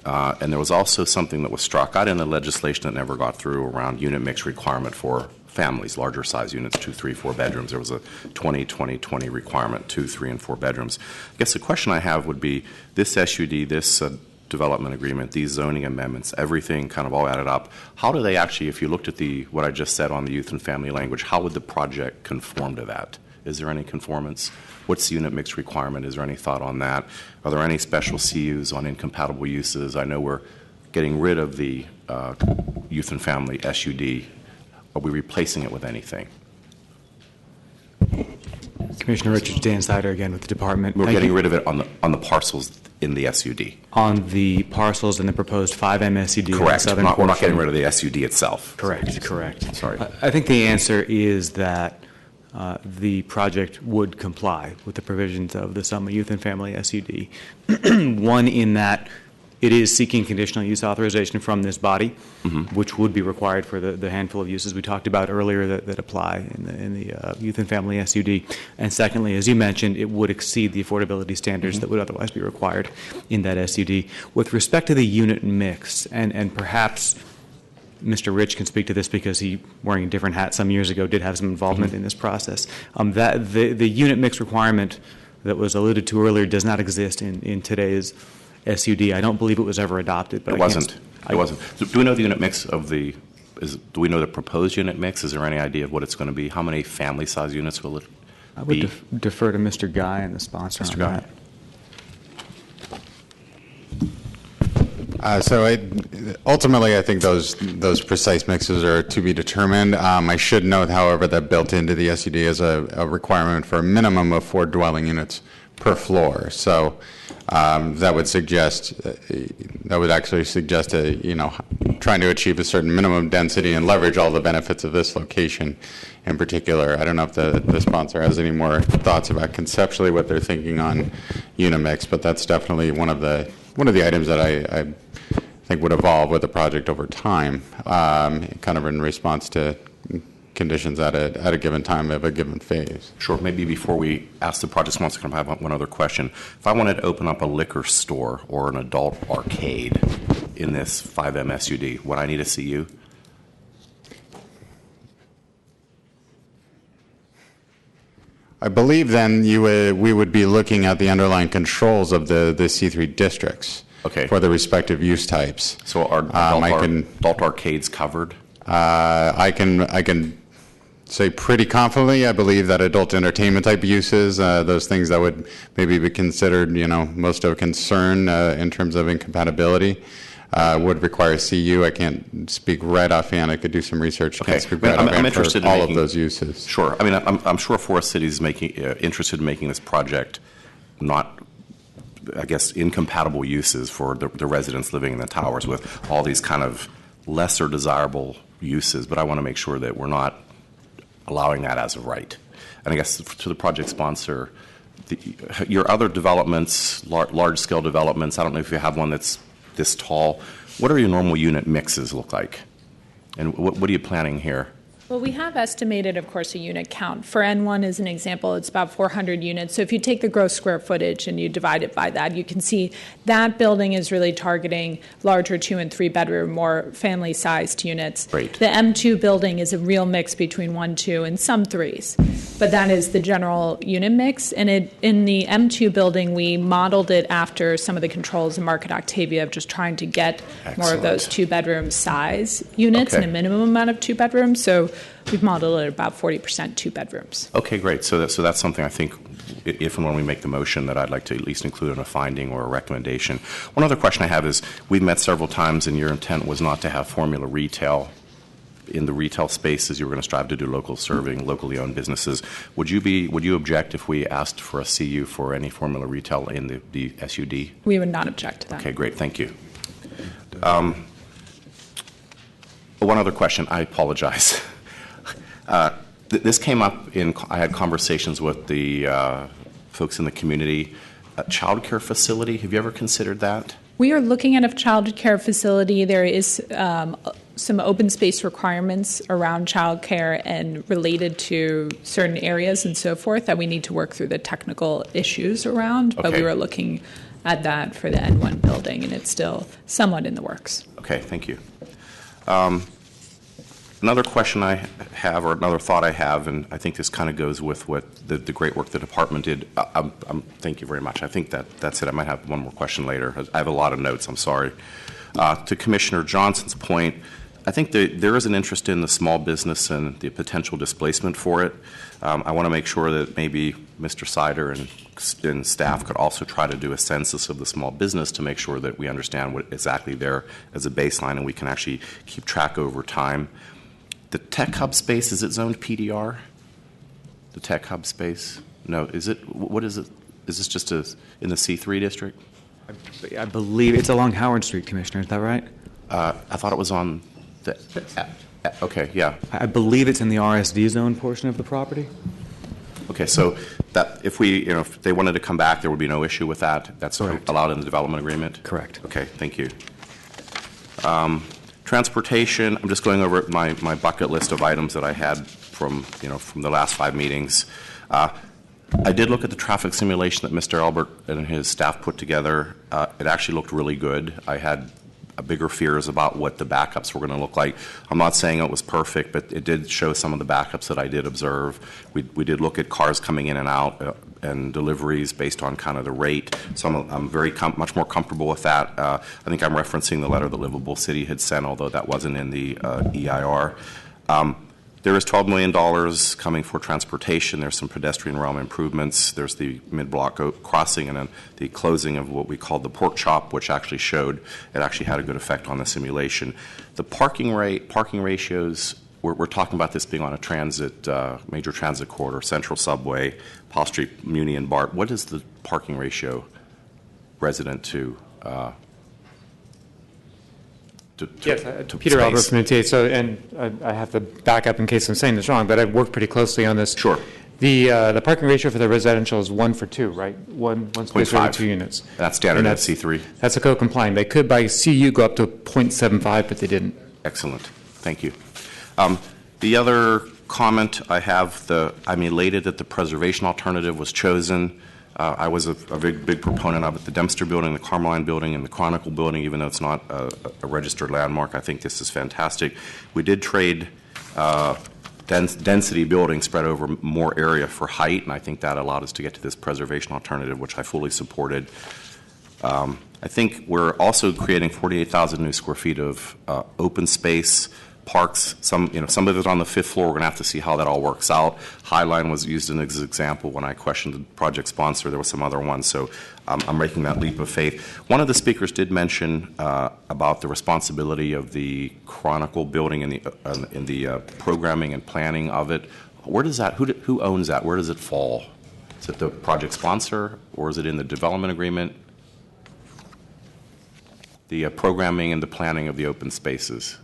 And there was also something that was struck out in the legislation that never got through around unit mix requirement for families, larger size units, 2, 3, 4 bedrooms. There was a 20-20-20 requirement, 2, 3, and 4 bedrooms. I guess the question I have would be this SUD, this development agreement, these zoning amendments, everything kind of all added up. How do they actually, if you looked at what I just said on the youth and family language, how would the project conform to that? Is there any conformance? What's the unit mix requirement? Is there any thought on that? Are there any special CUs on incompatible uses? I know we're getting rid of the youth and family SUD. Are we replacing it with anything? Commissioner Richards, Dan Snyder again with the department. We're getting rid of it on the parcels in the SUD. On the parcels in the proposed 5M SUD. Correct. We're not getting rid of the SUD itself. Correct. Sorry. I think the answer is that the project would comply with the provisions of the Selma Youth and Family SUD. One, in that it is seeking conditional use authorization from this body, which would be required for the handful of uses we talked about earlier that apply in the Youth and Family SUD. And secondly, as you mentioned, it would exceed the affordability standards that would otherwise be required in that SUD. With respect to the unit mix, and perhaps Mr. Rich can speak to this because he, wearing a different hat some years ago, did have some involvement in this process. That the unit mix requirement that was alluded to earlier does not exist in today's SUD. I don't believe it was ever adopted. But It wasn't. So do we know the unit mix of do we know the proposed unit mix? Is there any idea of what it's going to be? How many family size units will it be? I would defer to Mr. Guy and the sponsor Mr. on Guy. that. Ultimately, I think those precise mixes are to be determined. I should note, however, that built into the SUD is a requirement for a minimum of 4 dwelling units per floor. So that would actually suggest trying to achieve a certain minimum density and leverage all the benefits of this location in particular. I don't know if the sponsor has any more thoughts about conceptually what they're thinking on Unimix, but that's definitely one of the items that I think would evolve with the project over time, kind of in response to conditions at a given time of a given phase. Sure. Maybe before we ask the project sponsor, can I have one other question? If I wanted to open up a liquor store or an adult arcade in this 5M SUD, would I need a CU? I believe then we would be looking at the underlying controls of the C3 districts for the respective use types. So are adult arcades covered? I can say pretty confidently, I believe that adult entertainment type uses, those things that would maybe be considered, most of a concern in terms of incompatibility, would require CU. I can't speak right offhand. I could do some research. Okay. Can't speak right offhand I'm interested for in all of those uses. Sure. I mean, I'm sure Forest City is interested in making this project not, I guess, incompatible uses for the residents living in the towers with all these kind of lesser desirable uses, but I want to make sure that we're not allowing that as a right. And I guess to the project sponsor, your other developments, large-scale developments, I don't know if you have one that's this tall. What do your normal unit mixes look like? And what are you planning here? Well, we have estimated, of course, a unit count. For N1, as an example, it's about 400 units. So if you take the gross square footage and you divide it by that, you can see that building is really targeting larger 2- and 3-bedroom, more family-sized units. Great. The M2 building is a real mix between 1, 2, and some 3s. But that is the general unit mix. And in the M2 building, we modeled it after some of the controls in Market Octavia of just trying to get more of those 2-bedroom size units and a minimum amount of 2 bedrooms. So we've modeled it about 40% 2 bedrooms. Okay, great. So that's something I think, if and when we make the motion, that I'd like to at least include in a finding or a recommendation. One other question I have is, we've met several times, and your intent was not to have formula retail in the retail spaces. You were going to strive to do local serving, locally owned businesses. Would you object if we asked for a CU for any formula retail in the SUD? We would not object to that. Okay, great. Thank you. One other question. I apologize. This came up I had conversations with the folks in the community. A child care facility, have you ever considered that? We are looking at a child care facility. There is some open space requirements around child care and related to certain areas and so forth that we need to work through the technical issues around. But we were looking at that for the N1 building, and it's still somewhat in the works. Okay, thank you. Another question I have, or another thought I have, and I think this kind of goes with what the great work the department did. Thank you very much. I think that's it. I might have one more question later. I have a lot of notes. I'm sorry. To Commissioner Johnson's point, I think there is an interest in the small business and the potential displacement for it. I want to make sure that maybe Mr. Sider and staff could also try to do a census of the small business to make sure that we understand what exactly there as a baseline, and we can actually keep track over time. The tech hub space, is it zoned PDR? The tech hub space? No, is it? What is it? Is this just in the C3 district? I believe it's along Howard Street, Commissioner. Is that right? I thought it was on the. Okay, yeah. I believe it's in the RSD zone portion of the property. Okay, so that if they wanted to come back, there would be no issue with that. That's allowed in the development agreement. Correct. Okay, thank you. Transportation, I'm just going over my bucket list of items that I had from the last 5 meetings. I did look at the traffic simulation that Mr. Albert and his staff put together. It actually looked really good. I had bigger fears about what the backups were going to look like. I'm not saying it was perfect, but it did show some of the backups that I did observe. We did look at cars coming in and out and deliveries based on kind of the rate. So I'm very much more comfortable with that. I think I'm referencing the letter that Livable City had sent, although that wasn't in the EIR. There is $12 million coming for transportation. There's some pedestrian realm improvements. There's the mid-block crossing and then the closing of what we called the pork chop, which actually showed it actually had a good effect on the simulation. The parking ratios, we're talking about this being on a major transit corridor, Central Subway, Paul Street, Muni, and BART. What is the parking ratio resident to Peter Albert from NTA. So, and I have to back up in case I'm saying this wrong, but I've worked pretty closely on this. Sure. The parking ratio for the residential is 1 for 2, right? One space for 2 units. That's standard at C3. That's a co-compliant. They could by CU go up to 0.75, but they didn't. Excellent. Thank you. The other comment I have, I'm elated that the preservation alternative was chosen. I was a big proponent of it. The Dempster Building, the Carmeline Building, and the Chronicle Building, even though it's not a registered landmark, I think this is fantastic. We did trade density buildings spread over more area for height, and I think that allowed us to get to this preservation alternative, which I fully supported. I think we're also creating 48,000 new square feet of open space, parks. Some of it on the 5th floor. We're going to have to see how that all works out. Highline was used as an example when I questioned the project sponsor. There were some other ones, so I'm making that leap of faith. One of the speakers did mention about the responsibility of the Chronicle building and the programming and planning of it. Where does that? Who owns that? Where does it fall? Is it the project sponsor, or is it in the development agreement? The programming and the planning of the open spaces.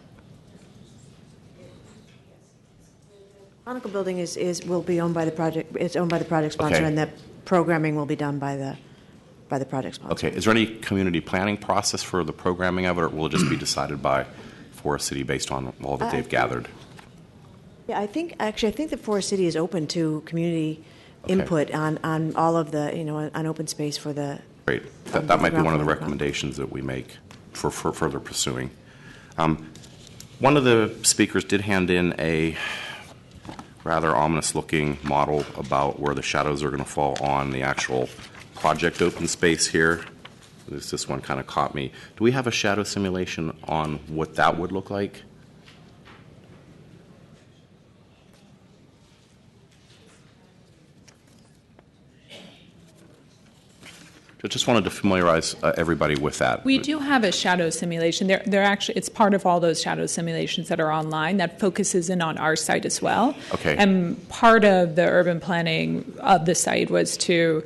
Chronicle Building will be owned by the project. It's owned by the project sponsor, Okay. and the programming will be done by the project sponsor. Okay, is there any community planning process for the programming of it, or will it just be decided by Forest City based on all that they've gathered? Yeah, I think the Forest City is open to community Okay. input on all of the, on open space for the. Great. That might be one of the recommendations that we make for further pursuing. One of the speakers did hand in a rather ominous-looking model about where the shadows are going to fall on the actual project open space here. This one kind of caught me. Do we have a shadow simulation on what that would look like? I just wanted to familiarize everybody with that. We do have a shadow simulation. They're actually, it's part of all those shadow simulations that are online that focuses in on our site as well. Okay. And part of the urban planning of the site was to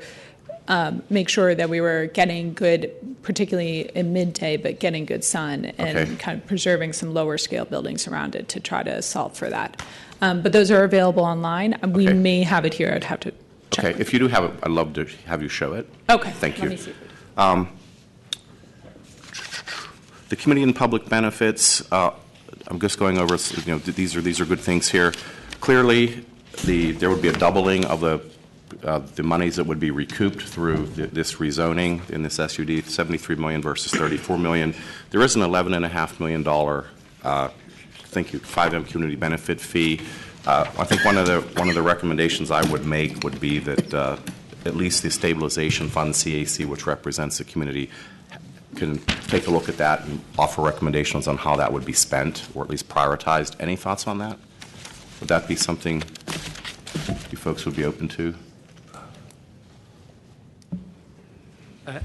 make sure that we were getting good, particularly in midday, but getting good sun and Okay. kind of preserving some lower scale buildings around it to try to solve for that. But those are available online. We may have it here. I'd have to check. Okay, if you do have it, I'd love to have you show it. Okay. Thank you. Let me see. The community and public benefits, I'm just going over, these are good things here. Clearly, there would be a doubling of the monies that would be recouped through this rezoning in this SUD, $73 million versus $34 million. There is an $11.5 million, 5M community benefit fee. I think one of the recommendations I would make would be that at least the stabilization fund, CAC, which represents the community, can take a look at that and offer recommendations on how that would be spent, or at least prioritized. Any thoughts on that? Would that be something you folks would be open to?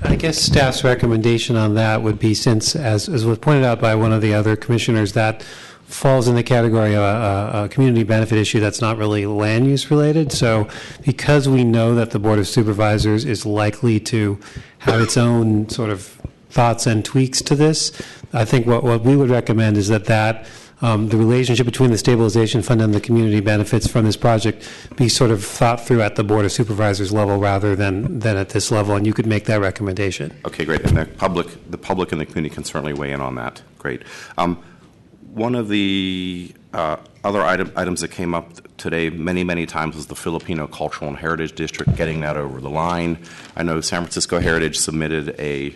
I guess staff's recommendation on that would be, since, as was pointed out by one of the other commissioners, that falls in the category of a community benefit issue that's not really land use related. So because we know that the Board of Supervisors is likely to have its own sort of thoughts and tweaks to this, I think what we would recommend is that the relationship between the stabilization fund and the community benefits from this project be sort of thought through at the Board of Supervisors level rather than at this level, and you could make that recommendation. Okay, great. And the public and the community can certainly weigh in on that. Great. One of the other items that came up today many times was the Filipino Cultural and Heritage District, getting that over the line. I know San Francisco Heritage submitted an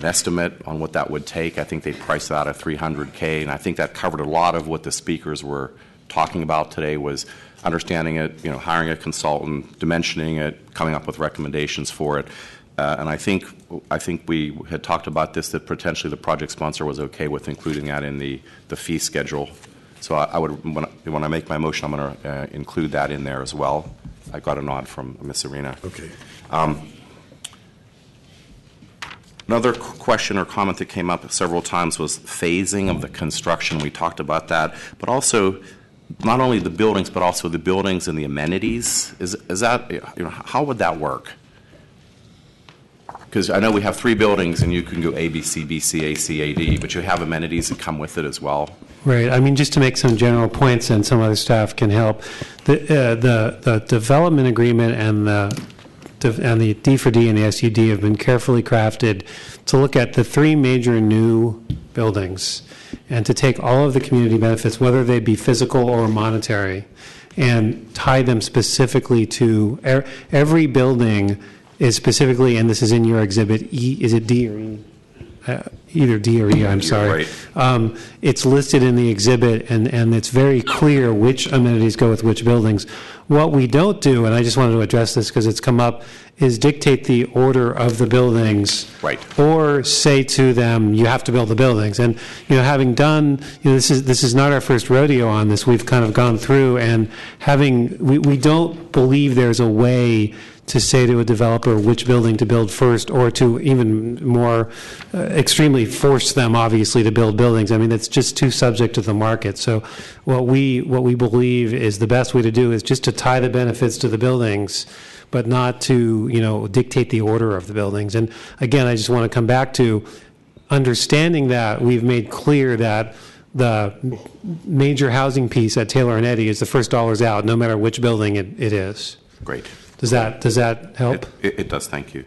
estimate on what that would take. I think they priced it out at $300K, and I think that covered a lot of what the speakers were talking about today, was understanding it, hiring a consultant, dimensioning it, coming up with recommendations for it. And I think we had talked about this, that potentially the project sponsor was okay with including that in the fee schedule. So I would, when I make my motion, I'm going to include that in there as well. I got a nod from Ms. Arena. Okay. Another question or comment that came up several times was phasing of the construction. We talked about that, but also not only the buildings, but also the buildings and the amenities. Is that, how would that work? Because I know we have 3 buildings, and you can go A, B, C, B, C, A, C, A, D, but you have amenities that come with it as well. Right. I mean, just to make some general points, and some other staff can help. The development agreement and the D4D and the SUD have been carefully crafted to look at the 3 major new buildings and to take all of the community benefits, whether they be physical or monetary, and tie them specifically to every building is specifically, and this is in your exhibit E, is it D or E? Either D or E, I'm sorry. Right. It's listed in the exhibit, and it's very clear which amenities go with which buildings. What we don't do, and I just wanted to address this because it's come up, is dictate the order of the buildings. Right. Or say to them, you have to build the buildings. And, having done, this is not our first rodeo on this. We've kind of gone through and we don't believe there's a way to say to a developer which building to build first, or to even more extremely force them, obviously, to build buildings. I mean, it's just too subject to the market. So what we believe is the best way to do is just to tie the benefits to the buildings, but not to, dictate the order of the buildings. And again, I just want to come back to understanding that we've made clear that the major housing piece at Taylor and Eddy is the first dollars out, no matter which building it is. Great. Does that help? It does, thank you.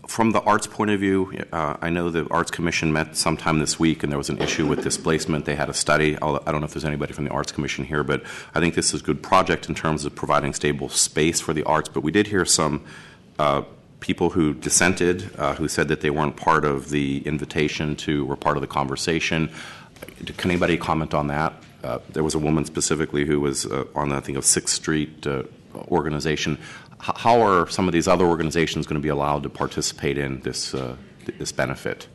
From the arts point of view, I know the Arts Commission met sometime this week, and there was an issue with displacement. They had a study. I don't know if there's anybody from the Arts Commission here, but I think this is a good project in terms of providing stable space for the arts. But we did hear some people who dissented, who said that they weren't part of the invitation or part of the conversation. Can anybody comment on that? There was a woman specifically who was on, I think, a 6th Street organization. How are some of these other organizations going to be allowed to participate in this benefit?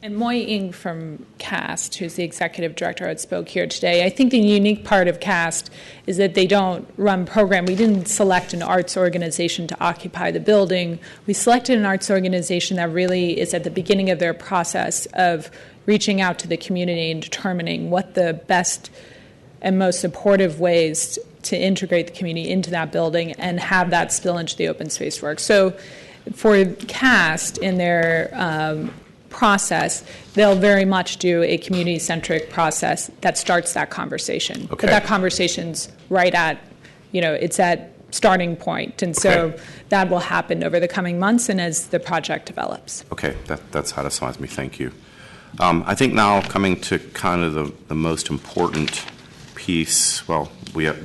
And Moy Ng from CAST, who's the executive director that spoke here today, I think the unique part of CAST is that they don't run program. We didn't select an arts organization to occupy the building. We selected an arts organization that really is at the beginning of their process of reaching out to the community and determining what the best and most supportive ways to integrate the community into that building and have that spill into the open space work. So for CAST in their process, they'll very much do a community-centric process that starts that conversation. Okay. But that conversation's right at, it's at starting point. And so that will happen over the coming months and as the project develops. Okay, that satisfies me. Thank you. I think now coming to kind of the most important piece, well,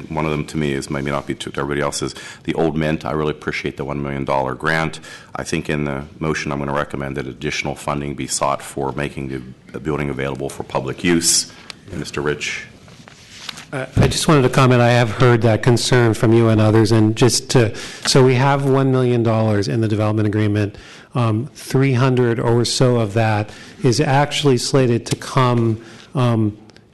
one of them to me is maybe not be to everybody else's, the Old Mint. I really appreciate the $1 million grant. I think in the motion I'm going to recommend that additional funding be sought for making the building available for public use. Mr. Rich. I just wanted to comment, I have heard that concern from you and others, and so we have $1 million in the development agreement. 300 or so of that is actually slated to come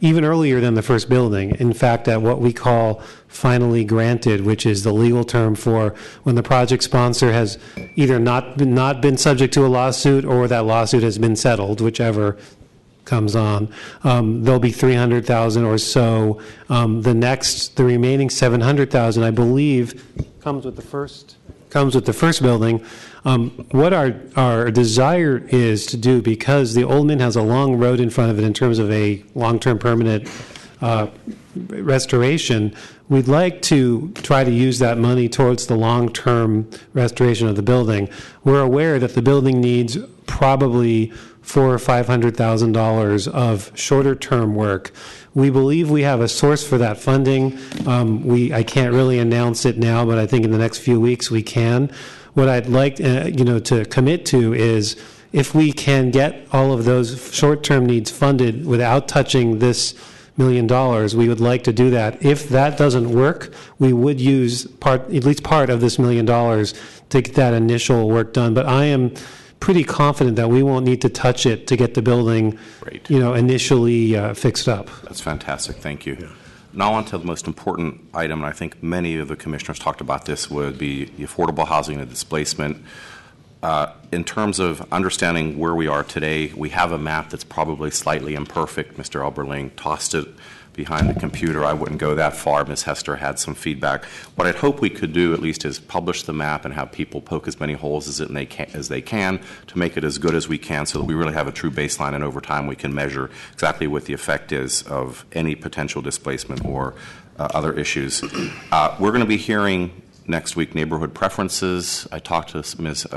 even earlier than the first building. In fact, at what we call finally granted, which is the legal term for when the project sponsor has either not been subject to a lawsuit or that lawsuit has been settled, whichever comes on. There'll be 300,000 or so. The remaining 700,000, I believe, comes with the first building. What our desire is to do, because the Old Mint has a long road in front of it in terms of a long-term permanent restoration, we'd like to try to use that money towards the long-term restoration of the building. We're aware that the building needs probably $400,000 or $500,000 of shorter-term work. We believe we have a source for that funding. I can't really announce it now, but I think in the next few weeks we can. What I'd like to commit to is if we can get all of those short-term needs funded without touching this $1 million, we would like to do that. If that doesn't work, we would use at least part of this $1 million to get that initial work done. But I am pretty confident that we won't need to touch it to get the building, initially fixed up. That's fantastic. Thank you. Yeah. Now on to the most important item, and I think many of the commissioners talked about this, would be the affordable housing and displacement. In terms of understanding where we are today, we have a map that's probably slightly imperfect. Mr. Elberling tossed it behind the computer. I wouldn't go that far. Ms. Hester had some feedback. What I'd hope we could do at least is publish the map and have people poke as many holes as they can to make it as good as we can so that we really have a true baseline, and over time we can measure exactly what the effect is of any potential displacement or other issues. We're going to be hearing next week neighborhood preferences. I talked to Ms.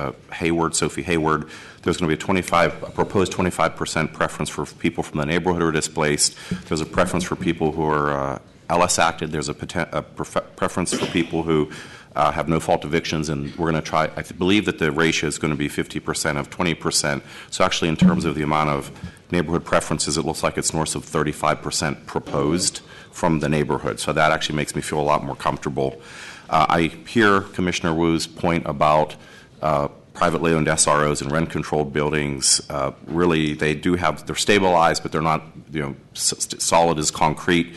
Sophie Hayward. There's going to be a proposed 25% preference for people from the neighborhood who are displaced. There's a preference for people who are LS acted. There's a preference for people who have no-fault evictions, and we're going to try, I believe that the ratio is going to be 50% of 20%. So actually in terms of the amount of neighborhood preferences, it looks like it's north of 35% proposed from the neighborhood. So that actually makes me feel a lot more comfortable. I hear Commissioner Wu's point about privately owned SROs and rent-controlled buildings, really, they're stabilized, but they're not, solid as concrete.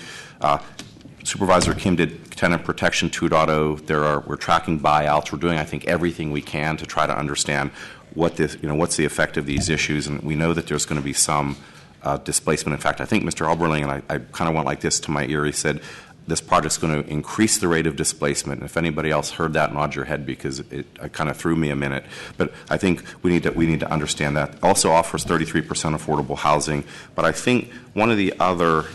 Supervisor Kim did tenant protection 2.0. We're tracking buyouts. We're doing, I think, everything we can to try to understand what's the effect of these issues. And we know that there's going to be some displacement. In fact, I think Mr. Oberling, and I kind of went like this to my ear, he said, this project's going to increase the rate of displacement. And if anybody else heard that, nod your head, because it kind of threw me a minute. But I think we need to understand that. Also offers 33% affordable housing. But I think one of the other,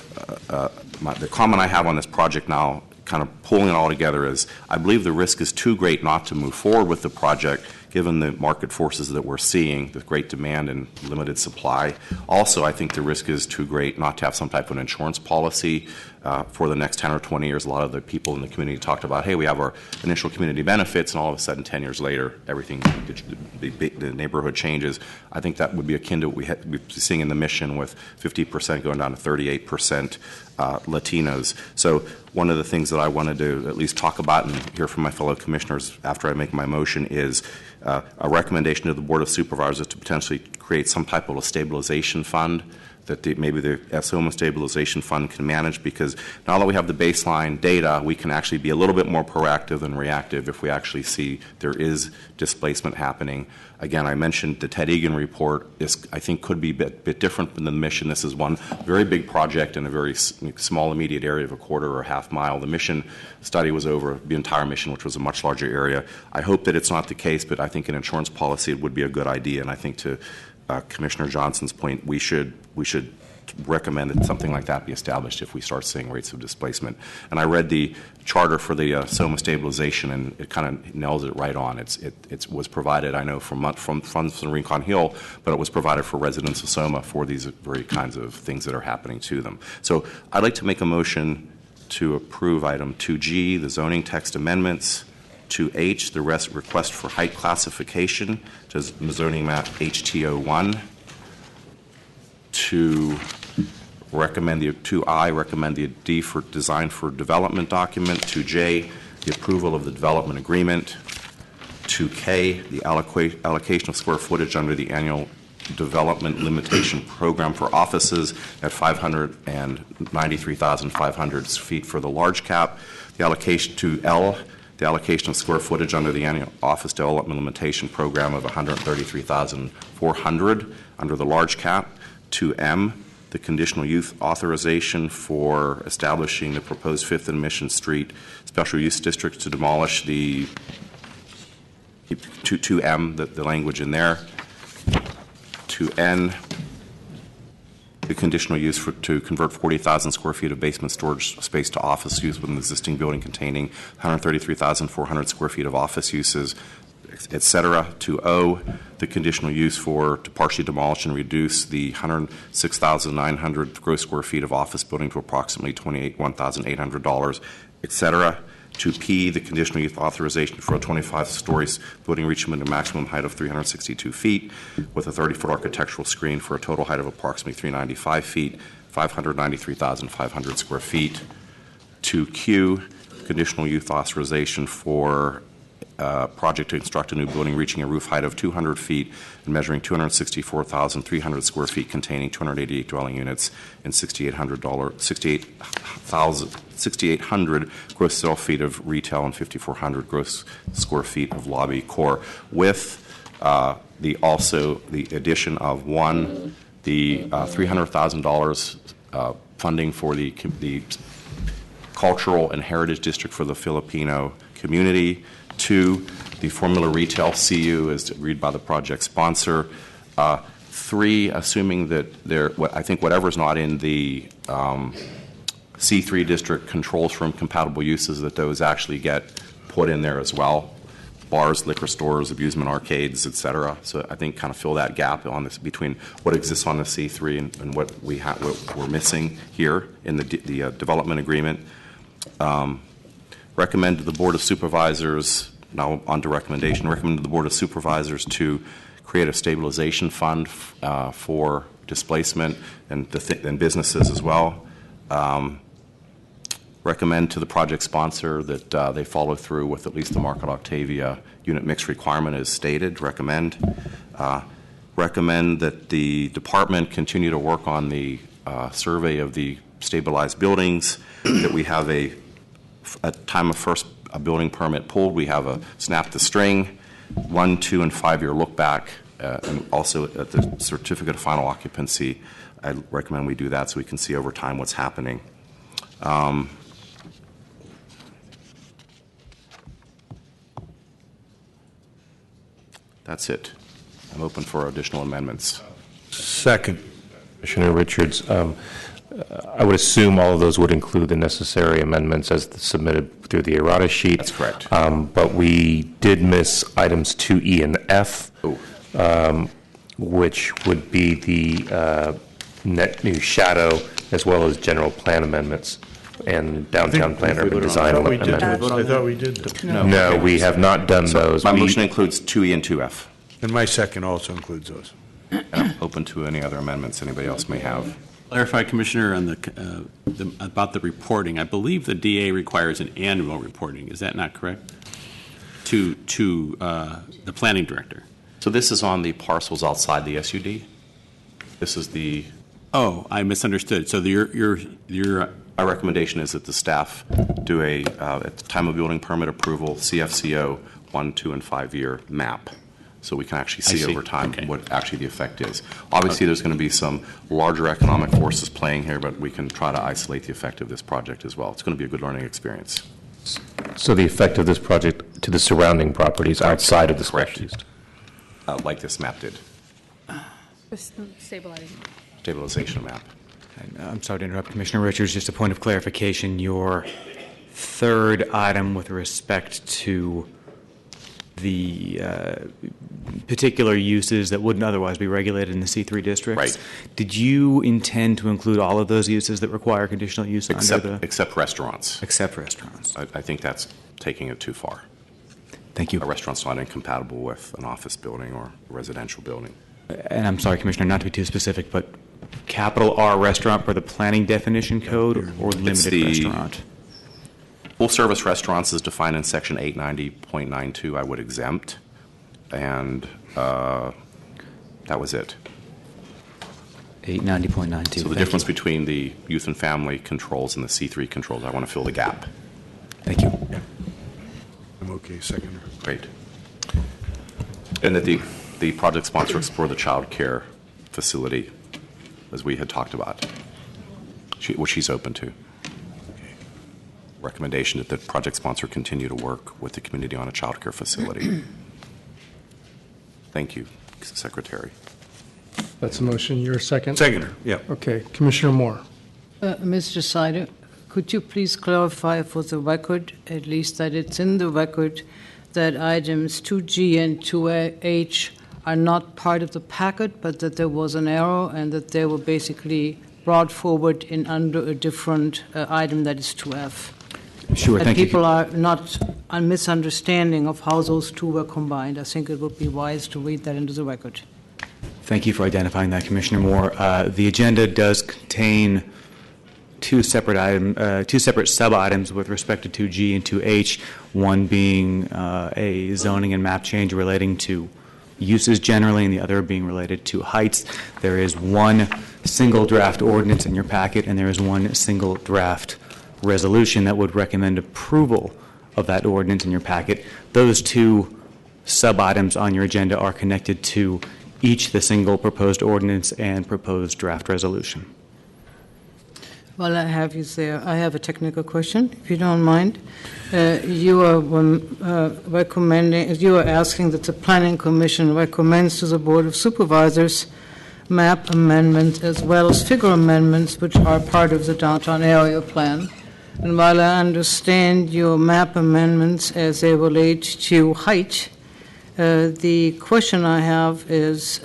the comment I have on this project now, kind of pulling it all together, is I believe the risk is too great not to move forward with the project, given the market forces that we're seeing, the great demand and limited supply. Also, I think the risk is too great not to have some type of an insurance policy for the next 10 or 20 years. A lot of the people in the community talked about, hey, we have our initial community benefits, and all of a sudden, 10 years later, everything, the neighborhood changes. I think that would be akin to what we're seeing in the mission, with 50% going down to 38% Latinos. So one of the things that I wanted to at least talk about and hear from my fellow commissioners after I make my motion is a recommendation to the Board of Supervisors to potentially create some type of a stabilization fund that maybe the SOMA stabilization fund can manage, because now that we have the baseline data, we can actually be a little bit more proactive than reactive if we actually see there is displacement happening. Again, I mentioned the Ted Egan report I think could be a bit different than the mission. This is one very big project in a very small immediate area of a quarter or a half mile. The mission study was over the entire mission, which was a much larger area. I hope that it's not the case, but I think an insurance policy would be a good idea. And I think to Commissioner Johnson's point, we should recommend that something like that be established if we start seeing rates of displacement. And I read the charter for the SOMA stabilization, and it kind of nails it right on. It was provided, I know, from funds from Rincon Hill, but it was provided for residents of SOMA for these very kinds of things that are happening to them. So I'd like to make a motion to approve item 2G, the zoning text amendments, 2H, the request for height classification to zoning map HTO1, to recommend the 2I, recommend the D for design for development document, 2J, the approval of the development agreement, 2K, the allocation of square footage under the annual development limitation program for offices at 593,500 feet for the large cap, the allocation to L, the allocation of square footage under the annual office development limitation program of 133,400 under the large cap, to M, the conditional use authorization for establishing the proposed 5th and Mission Street special use district to demolish the to M, the language in there, to N, the conditional use to convert 40,000 square feet of basement storage space to office use with an existing building containing 133,400 square feet of office uses, et cetera. To O, the conditional use to partially demolish and reduce the 106,900 gross square feet of office building to approximately $21,800, et cetera. To P, the conditional use authorization for a 25-story building reaching a maximum height of 362 feet with a 30-foot architectural screen for a total height of approximately 395 feet, 593,500 square feet. To Q, conditional use authorization for project to construct a new building reaching a roof height of 200 feet and measuring 264,300 square feet, containing 288 dwelling units and 6,800 gross square feet of retail and 5,400 gross square feet of lobby core, with the addition of one, the $300,000 funding for the cultural and heritage district for the Filipino community. 2, the Formula Retail CU as agreed by the project sponsor. 3, assuming that I think whatever's not in the C3 district controls from compatible uses, that those actually get put in there as well. Bars, liquor stores, amusement arcades, et cetera. So I think kind of fill that gap on this between what exists on the C3 and what we're missing here in the development agreement. Recommend to the Board of Supervisors, now on to recommendation, recommend to the Board of Supervisors to create a stabilization fund for displacement and businesses as well. Recommend to the project sponsor that they follow through with at least the Market Octavia unit mix requirement as stated. Recommend that the department continue to work on the survey of the stabilized buildings, that we have a time of first a building permit pulled, we have a snap the string, 1, 2, and 5 year look back, and also at the certificate of final occupancy. I recommend we do that so we can see over time what's happening. That's it. I'm open for additional amendments. Second. Commissioner Richards, I would assume all of those would include the necessary amendments as submitted through the errata sheet. That's correct. But we did miss items 2E and F, which would be the net new shadow as well as general plan amendments and downtown plan urban design amendments. I thought we did. No, we have not done those. My motion includes 2E and 2F. And my second also includes those. I'm open to any other amendments anybody else may have. Clarify, Commissioner, on about the reporting. I believe the DA requires an annual reporting. Is that not correct? To the planning director. So this is on the parcels outside the SUD. This is the. Oh, I misunderstood. So my recommendation is that the staff do a at the time of building permit approval CFCO 1, 2, and 5 year map. So we can actually see over time what actually the effect is. Obviously, there's going to be some larger economic forces playing here, but we can try to isolate the effect of this project as well. It's going to be a good learning experience. So the effect of this project to the surrounding properties outside of the Correct. Like this map did. Stabilization map. I'm sorry to interrupt, Commissioner Richards. Just a point of clarification. Your third item with respect to the particular uses that wouldn't otherwise be regulated in the C3 districts. Right. Did you intend to include all of those uses that require conditional use Except restaurants. Except restaurants. I think that's taking it too far. Thank you. A restaurant's not incompatible with an office building or a residential building. And I'm sorry, Commissioner, not to be too specific, but capital R restaurant per the planning definition code or limited restaurant? Full-service restaurants is defined in Section 890.92. I would exempt, and that was it. 890.92. So the difference between the youth and family controls and the C3 controls, I want to fill the gap. Thank you. Yeah. I'm okay, second. Great. And that the project sponsor explore the child care facility, as we had talked about, which she's open to. Recommendation that the project sponsor continue to work with the community on a child care facility. Thank you, Secretary. That's a motion. You're a second? Seconder, yeah. Okay. Commissioner Moore. Mr. Sider, could you please clarify for the record, at least that it's in the record, that items 2G and 2H are not part of the packet, but that there was an error and that they were basically brought forward in under a different item that is 2F? Sure, that thank you. people are not a misunderstanding of how those two were combined. I think it would be wise to read that into the record. Thank you for identifying that, Commissioner Moore. The agenda does contain two separate sub-items with respect to 2G and 2H, one being a zoning and map change relating to uses generally, and the other being related to heights. There is one single draft ordinance in your packet, and there is one single draft resolution that would recommend approval of that ordinance in your packet. Those two sub-items on your agenda are connected to each the single proposed ordinance and proposed draft resolution. While I have you there, I have a technical question, if you don't mind. You are asking that the Planning Commission recommends to the Board of Supervisors map amendments as well as figure amendments, which are part of the downtown area plan. And while I understand your map amendments as they relate to height, the question I have is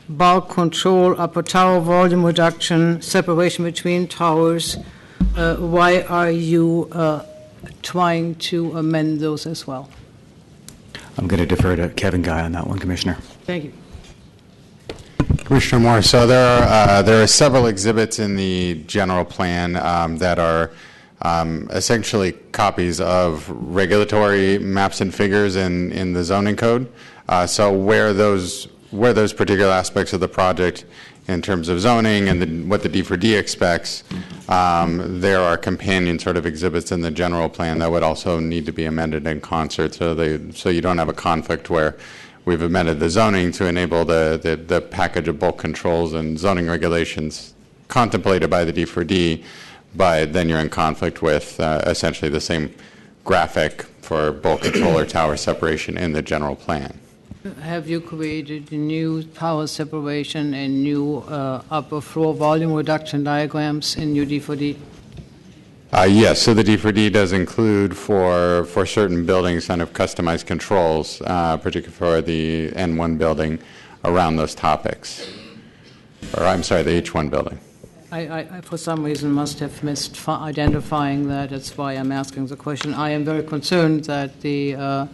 bulk control, upper tower volume reduction, separation between towers. Why are you trying to amend those as well? I'm going to defer to Kevin Guy on that one, Commissioner. Thank you. Commissioner Moore, so there are several exhibits in the general plan that are essentially copies of regulatory maps and figures in the zoning code. So where those particular aspects of the project in terms of zoning and what the D4D expects, there are companion sort of exhibits in the general plan that would also need to be amended in concert so you don't have a conflict where we've amended the zoning to enable the package of bulk controls and zoning regulations contemplated by the D4D, but then you're in conflict with essentially the same graphic for bulk control or tower separation in the general plan. Have you created new power separation and new upper floor volume reduction diagrams in your D4D? Yes, so the D4D does include for certain buildings kind of customized controls, particularly for the N1 building around those topics. Or I'm sorry, the H1 building. I for some reason, must have missed identifying that. That's why I'm asking the question. I am very concerned that the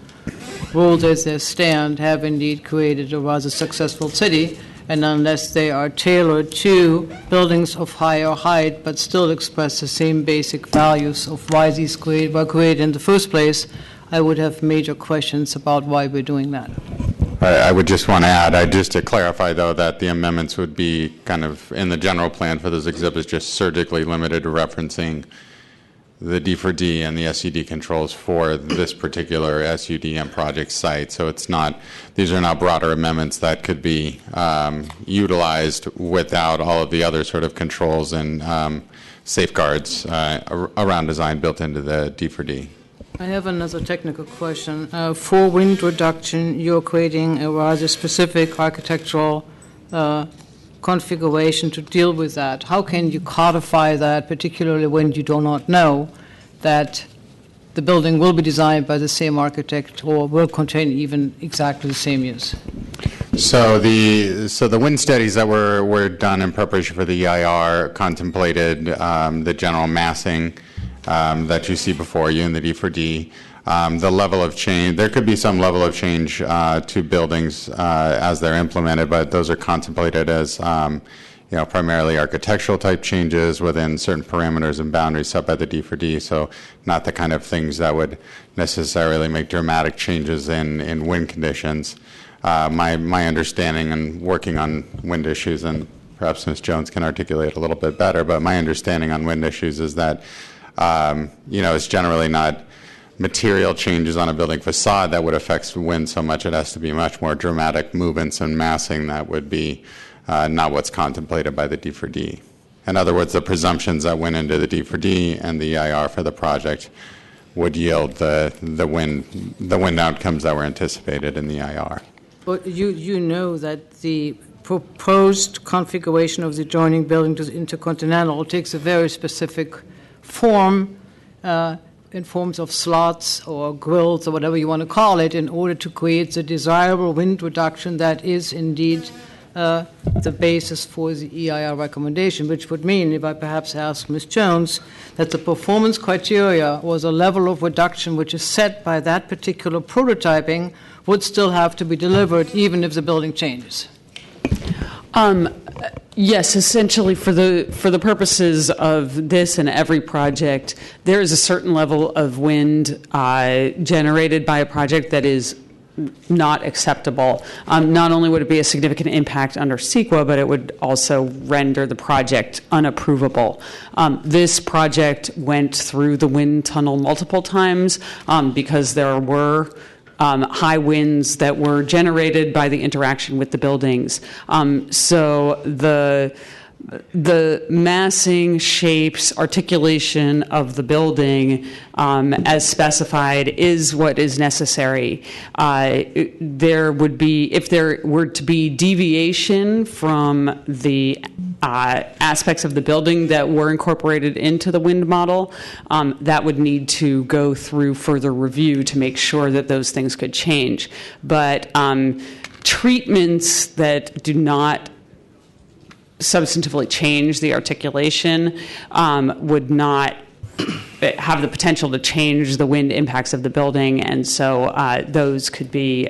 rules as they stand have indeed created a rather successful city, and unless they are tailored to buildings of higher height but still express the same basic values of why these were created in the first place, I would have major questions about why we're doing that. I would just want to add, just to clarify, though, that the amendments would be kind of in the general plan for those exhibits just surgically limited to referencing the D4D and the SUD controls for this particular SUD and project site. So these are not broader amendments that could be utilized without all of the other sort of controls and safeguards around design built into the D4D. I have another technical question. For wind reduction, you're creating a rather specific architectural configuration to deal with that. How can you codify that, particularly when you do not know that the building will be designed by the same architect or will contain even exactly the same use? So the wind studies that were done in preparation for the EIR contemplated the general massing that you see before you in the D4D. The level of change, there could be some level of change to buildings as they're implemented, but those are contemplated as primarily architectural type changes within certain parameters and boundaries set by the D4D, so not the kind of things that would necessarily make dramatic changes in wind conditions. My understanding and working on wind issues, and perhaps Ms. Jones can articulate a little bit better, but my understanding on wind issues is that it's generally not material changes on a building facade that would affect wind so much. It has to be much more dramatic movements and massing that would be not what's contemplated by the D4D. In other words, the presumptions that went into the D4D and the EIR for the project would yield the wind outcomes that were anticipated in the EIR. But you know that the proposed configuration of the adjoining building to the Intercontinental takes a very specific form in forms of slots or grills or whatever you want to call it in order to create the desirable wind reduction that is indeed the basis for the EIR recommendation, which would mean, if I perhaps ask Ms. Jones, that the performance criteria was a level of reduction which is set by that particular prototyping would still have to be delivered even if the building changes. Yes, essentially for the purposes of this and every project, there is a certain level of wind generated by a project that is not acceptable. Not only would it be a significant impact under CEQA, but it would also render the project unapprovable. This project went through the wind tunnel multiple times because there were high winds that were generated by the interaction with the buildings. So the massing, shapes, articulation of the building as specified is what is necessary. There would be, if there were to be deviation from the aspects of the building that were incorporated into the wind model, that would need to go through further review to make sure that those things could change. But treatments that do not substantively change the articulation would not have the potential to change the wind impacts of the building, and so those could be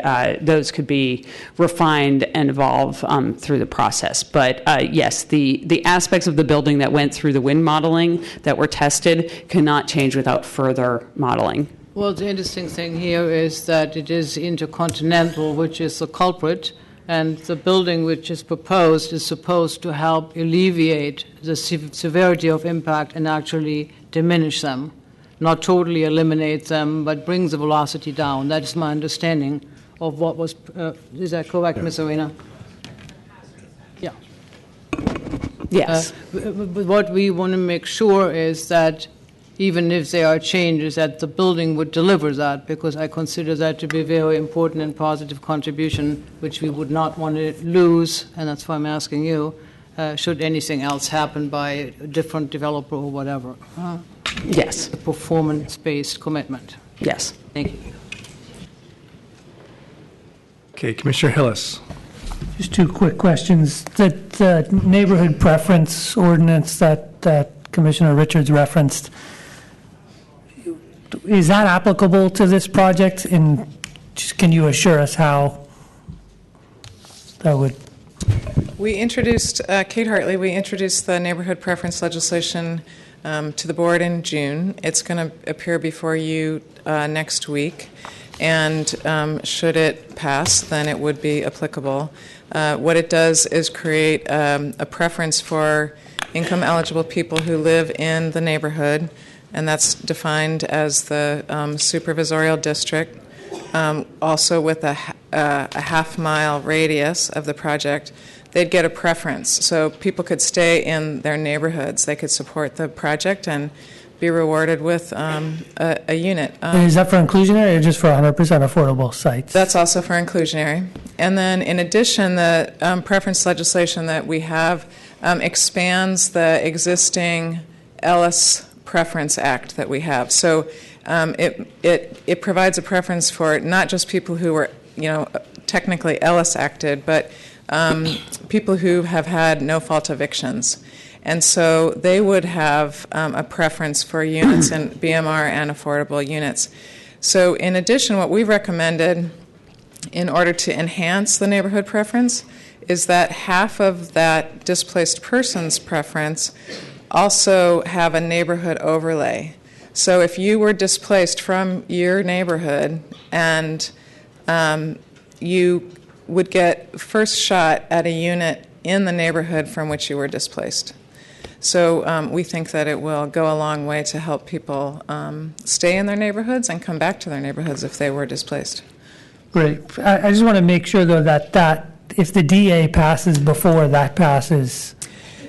refined and evolve through the process. But yes, the aspects of the building that went through the wind modeling that were tested cannot change without further modeling. Well, the interesting thing here is that it is Intercontinental, which is the culprit, and the building which is proposed is supposed to help alleviate the severity of impact and actually diminish them, not totally eliminate them, but bring the velocity down. That is my understanding of what was, is that correct, Ms. Arena? Yeah. Yes. But what we want to make sure is that even if there are changes, that the building would deliver that, because I consider that to be a very important and positive contribution, which we would not want to lose, and that's why I'm asking you, should anything else happen by a different developer or whatever. Yes. A performance-based commitment. Yes. Thank you. Okay, Commissioner Hillis. Just two quick questions. The neighborhood preference ordinance that Commissioner Richards referenced, is that applicable to this project? And just can you assure us how that would? We introduced, Kate Hartley, we introduced the neighborhood preference legislation to the board in June. It's going to appear before you next week. And should it pass, then it would be applicable. What it does is create a preference for income-eligible people who live in the neighborhood, and that's defined as the supervisorial district, also with a half-mile radius of the project. They'd get a preference. So people could stay in their neighborhoods. They could support the project and be rewarded with a unit. Is that for inclusionary or just for 100% affordable sites? That's also for inclusionary. And then in addition, the preference legislation that we have expands the existing Ellis Preference Act that we have. So it provides a preference for not just people who were, technically Ellis acted, but people who have had no-fault evictions. And so they would have a preference for units in BMR and affordable units. So in addition, what we recommended in order to enhance the neighborhood preference is that half of that displaced person's preference also have a neighborhood overlay. So if you were displaced from your neighborhood and you would get first shot at a unit in the neighborhood from which you were displaced. So we think that it will go a long way to help people stay in their neighborhoods and come back to their neighborhoods if they were displaced. Great. I just want to make sure, though, that if the DA passes before that passes,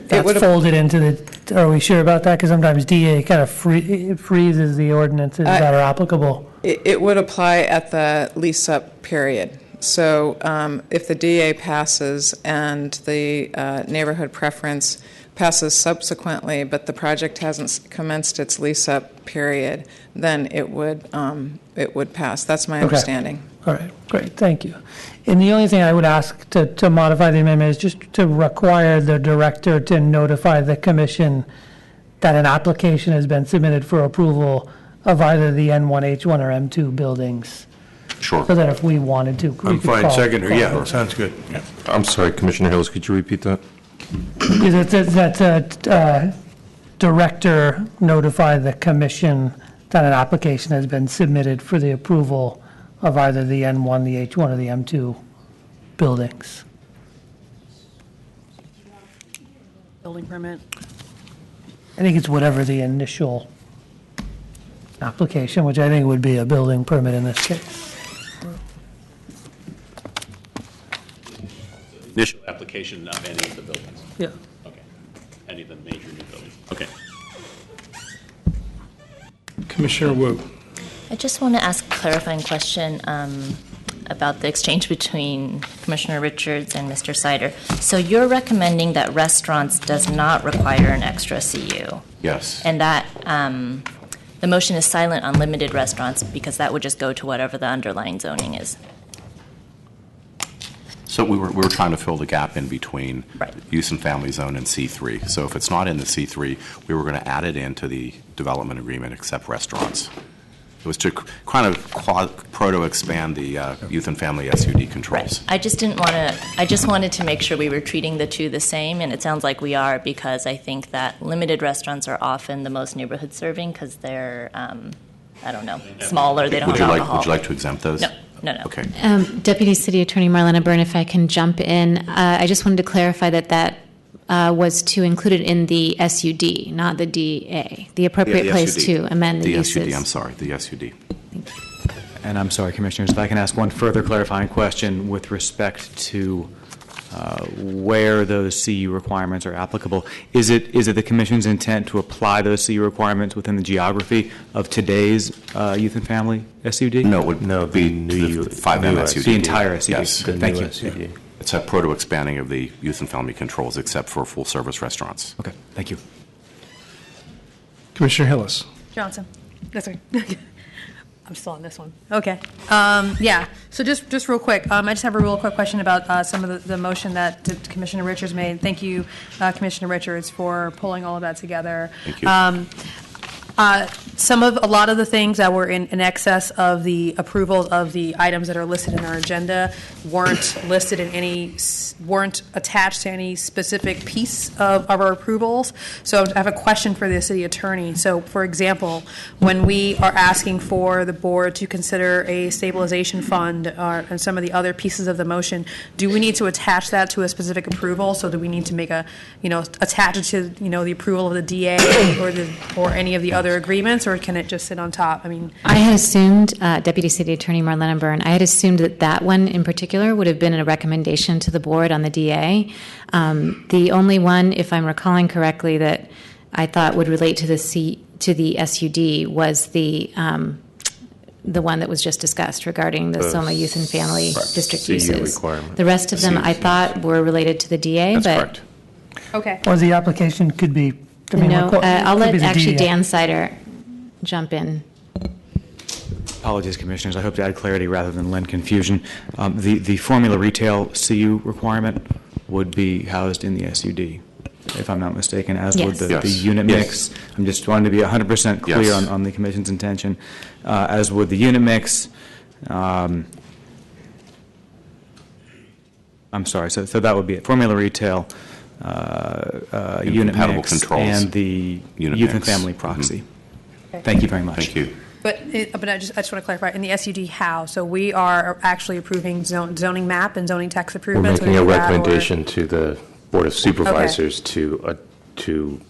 that's folded into the. Are we sure about that? Because sometimes DA kind of freezes the ordinances that are applicable. It would apply at the lease-up period. So if the DA passes and the neighborhood preference passes subsequently, but the project hasn't commenced its lease-up period, then it would pass. That's my understanding. All right, great, thank you. And the only thing I would ask to modify the amendment is just to require the director to notify the commission that an application has been submitted for approval of either the N1, H1, or M2 buildings. Sure. So that if we wanted to, we I'm could fine, call- seconder, call yeah, it. sounds good. Yeah. I'm sorry, Commissioner Hills, could you repeat that? Is it that director notify the commission that an application has been submitted for the approval of either the N1, the H1, or the M2 buildings? Building permit. I think it's whatever the initial application, which I think would be a building permit in this case. Initial application of any of the buildings? Yeah. Okay. Any of the major new buildings? Okay. Commissioner Wu. I just want to ask a clarifying question about the exchange between Commissioner Richards and Mr. Sider. So you're recommending that restaurants does not require an extra CU? Yes. And that the motion is silent on limited restaurants because that would just go to whatever the underlying zoning is? So we were trying to fill the gap in between use and family zone and C3. So if it's not in the C3, we were going to add it into the development agreement except restaurants. It was to kind of proto-expand the youth and family SUD controls. I just didn't want to, I just wanted to make sure we were treating the two the same, and it sounds like we are, because I think that limited restaurants are often the most neighborhood serving because they're, I don't know, smaller, they don't have alcohol. Would you like to exempt those? No. Okay. Deputy City Attorney Marlena Byrne, if I can jump in, I just wanted to clarify that was to include it in the SUD, not the DA. The appropriate place SUD. to amend the uses. SUD, I'm sorry, the SUD. And I'm sorry, Commissioners, if I can ask one further clarifying question with respect to where those CU requirements are applicable. Is it the Commission's intent to apply those CU requirements within the geography of today's youth and family SUD? No, it would be the 5M SUD. The entire SUD. Yes. Thank you. Yeah. It's a proto-expanding of the youth and family controls except for full-service restaurants. Okay, thank you. Commissioner Hillis. Johnson. That's right. I'm still on this one. Okay. Yeah. So just real quick, I just have a real quick question about some of the motion that Commissioner Richards made. Thank you, Commissioner Richards, for pulling all of that together. Thank you. A lot of the things that were in excess of the approval of the items that are listed in our agenda weren't attached to any specific piece of our approvals. So I have a question for the city attorney. So, for example, when we are asking for the board to consider a stabilization fund and some of the other pieces of the motion, do we need to attach that to a specific approval? So do we need to make attach it to the approval of the DA or any of the other agreements, or can it just sit on top? I had assumed, Deputy City Attorney Marlena Byrne, I had assumed that one in particular would have been a recommendation to the board on the DA. The only one, if I'm recalling correctly, that I thought would relate to the SUD was the one that was just discussed regarding the Soma Youth and Family District uses. Requirement. The rest of them I thought were related to the DA, That's but correct. Okay. Or the application could be, I'll let actually DA. Dan Sider jump in. Apologies, Commissioners. I hope to add clarity rather than lend confusion. The formula retail CU requirement would be housed in the SUD, if I'm not mistaken, as would the unit mix. I'm just wanting to be 100% clear on the Commission's intention, as would the unit mix. I'm sorry, so that would be it. Formula retail, unit mix, controls, and the unit youth and mix. family proxy. Mm-hmm. Okay. Thank you very much. Thank you. But I just want to clarify, in the SUD, how? So we are actually approving zoning map and zoning text We're improvements? making a recommendation to the Board of Supervisors to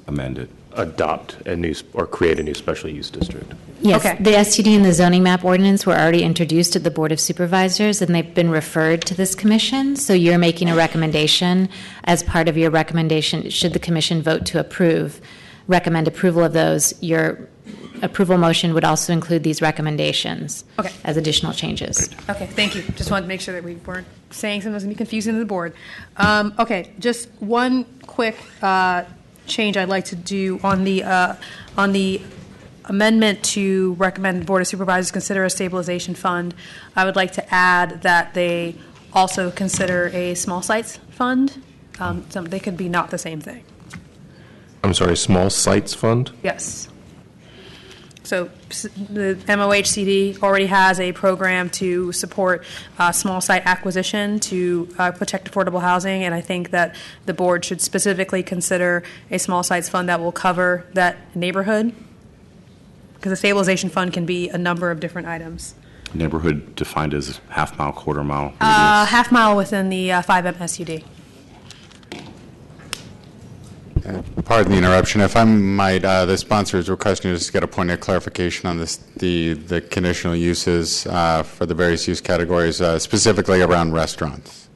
amend it, adopt a new or create a new special use district. Yes, Okay. the SUD and the zoning map ordinance were already introduced at the Board of Supervisors, and they've been referred to this commission. So you're making a recommendation. As part of your recommendation, should the commission vote to recommend approval of those, your approval motion would also include these recommendations as additional changes. Okay, thank you. Just wanted to make sure that we weren't saying something that's going to be confusing to the board. Okay, just one quick change I'd like to do on the amendment to recommend the Board of Supervisors consider a stabilization fund. I would like to add that they also consider a small sites fund. They could be not the same thing. I'm sorry, small sites fund? Yes. So the MOHCD already has a program to support small site acquisition to protect affordable housing, and I think that the board should specifically consider a small sites fund that will cover that neighborhood, because a stabilization fund can be a number of different items. Neighborhood defined as half mile, quarter mile? Half mile within the 5M SUD. Pardon the interruption. If I might, the sponsor is requesting just to get a point of clarification on this, the conditional uses for the various use categories, specifically around restaurants.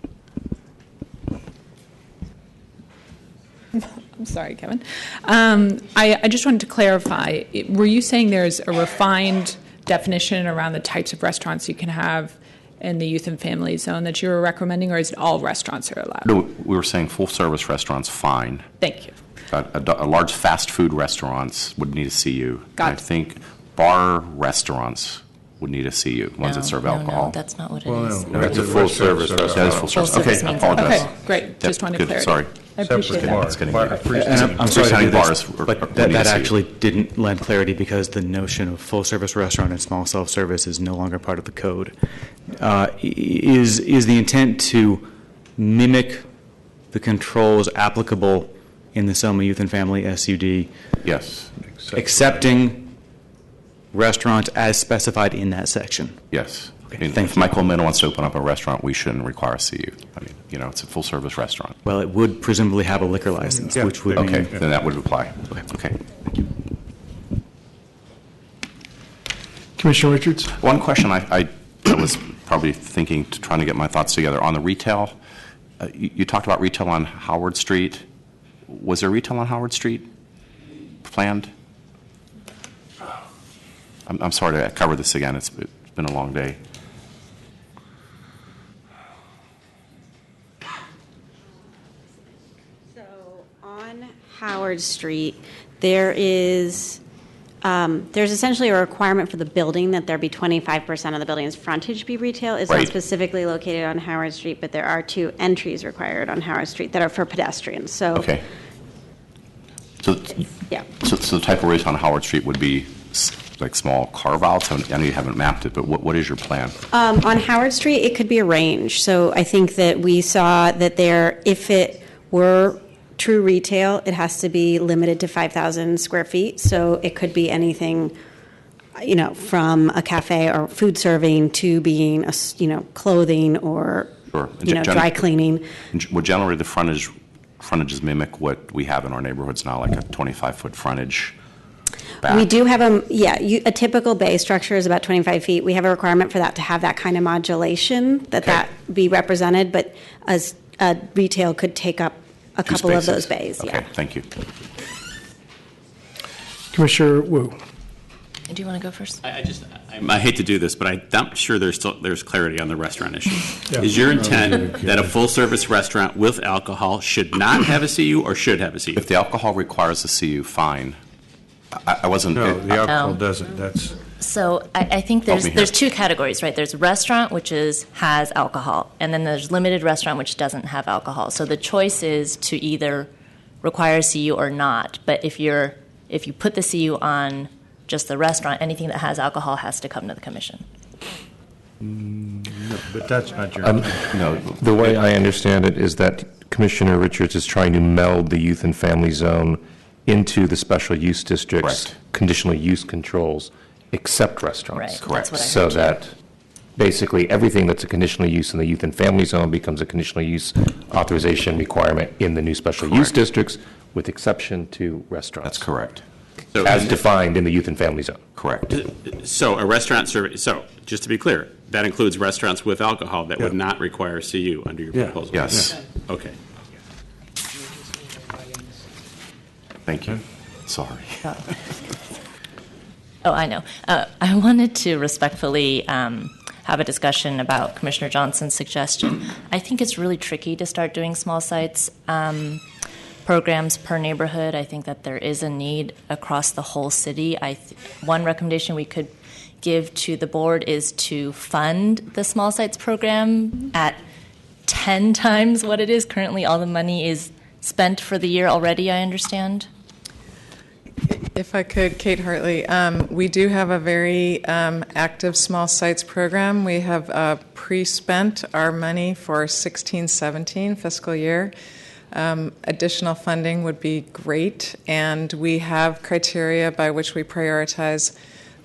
I'm sorry, Kevin. I just wanted to clarify. Were you saying there's a refined definition around the types of restaurants you can have in the youth and family zone that you were recommending, or is it all restaurants are allowed? No, we were saying full-service restaurants, fine. Thank you. A large fast food restaurants would need a CU. Got I think bar restaurants would need a CU, ones that serve alcohol. No, that's not what it is. No, that's a full-service restaurant. That is full service. service Okay, I means apologize. alcohol. Okay, great. Just wanted Good, clarity. sorry. I appreciate that. It's getting Bar- late. And I'm sorry to do Freestanding this, bars but would that need a CU. actually didn't lend clarity because the notion of full-service restaurant and small self-service is no longer part of the code. Is the intent to mimic the controls applicable in the Soma Youth and Family SUD? Yes. Accepting restaurants as specified in that section? Yes. Okay, I mean, thank if you. Michael Minna wants to open up a restaurant, we shouldn't require a CU. I mean, it's a full-service restaurant. Well, it would presumably have a liquor license, which would Okay, mean... then that would apply. Okay. Commissioner Richards? One question I was probably trying to get my thoughts together. On the retail, you talked about retail on Howard Street. Was there retail on Howard Street planned? I'm sorry to cover this again. It's been a long day. So on Howard Street, there's essentially a requirement for the building that there be 25% of the building's frontage be retail. It's Right. not specifically located on Howard Street, but there are 2 entries required on Howard Street that are for pedestrians. So Okay. So, yeah. so the type of retail on Howard Street would be like small carve-outs? I know you haven't mapped it, but what is your plan? On Howard Street, it could be a range. So I think that we saw that if it were true retail, it has to be limited to 5,000 square feet. So it could be anything, from a cafe or food serving to being, clothing or, Sure. dry cleaning. Would generally the frontages mimic what we have in our neighborhoods now, like a 25-foot frontage back? We do have a typical bay structure is about 25 feet. We have a requirement for that to have that kind of modulation, that be represented, but as retail could take up a Two couple of spaces. those bays. Okay, Yeah. thank you. Commissioner Wu? Do you want to go first? I hate to do this, but I'm not sure there's clarity on the restaurant issue. Yeah. Is your intent that a full-service restaurant with alcohol should not have a CU or should have a CU? If the alcohol requires a CU, fine. I wasn't. No, the alcohol Oh. doesn't. That's. So I think Help me here. there's 2 categories, right? There's restaurant, which has alcohol, and then there's limited restaurant, which doesn't have alcohol. So the choice is to either require a CU or not. But if you put the CU on just the restaurant, anything that has alcohol has to come to the commission. No, but that's not your. No. The way I understand it is that Commissioner Richards is trying to meld the youth and family zone into the special use district's Correct. conditional use controls, except restaurants. Right. Correct. That's what I So heard too. that basically everything that's a conditional use in the youth and family zone becomes a conditional use authorization requirement in the new special use Correct. districts, with exception to restaurants. That's correct. So, As defined in the youth and family zone. Correct. so a restaurant service. So just to be clear, that includes restaurants with alcohol that would not require CU under your Yeah. proposal. Yes. Okay. Thank you. Sorry. Oh, I know. I wanted to respectfully have a discussion about Commissioner Johnson's suggestion. I think it's really tricky to start doing small sites programs per neighborhood. I think that there is a need across the whole city. One recommendation we could give to the board is to fund the small sites program at 10 times what it is currently. All the money is spent for the year already, I understand. If I could, Kate Hartley, we do have a very active small sites program. We have pre-spent our money for 16-17 fiscal year. Additional funding would be great, and we have criteria by which we prioritize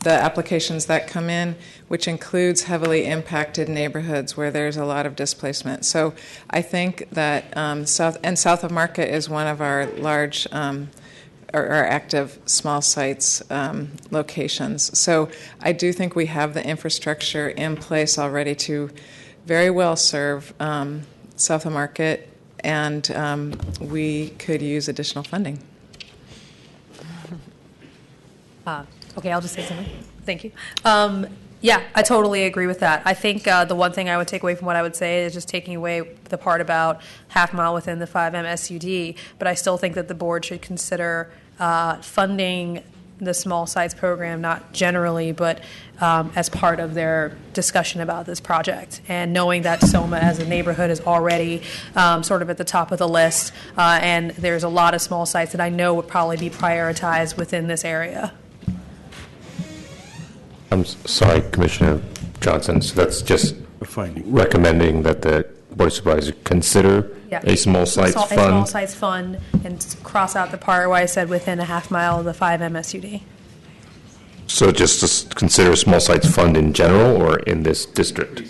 the applications that come in, which includes heavily impacted neighborhoods where there's a lot of displacement. So I think that South of Market is one of our large our active small sites locations. So I do think we have the infrastructure in place already to very well serve South of Market, and we could use additional funding. Okay, I'll just say something. Thank you. Yeah, I totally agree with that. I think the one thing I would take away from what I would say is just taking away the part about half mile within the 5M SUD, but I still think that the board should consider funding the small sites program, not generally, but as part of their discussion about this project. And knowing that Soma as a neighborhood is already sort of at the top of the list, and there's a lot of small sites that I know would probably be prioritized within this area. I'm sorry, Commissioner Johnson, so that's just recommending that the Board of Supervisors consider a small sites A fund? small sites fund, and cross out the part where I said within a half mile of the 5 MSUD. So just to consider a small sites fund in general or in this district?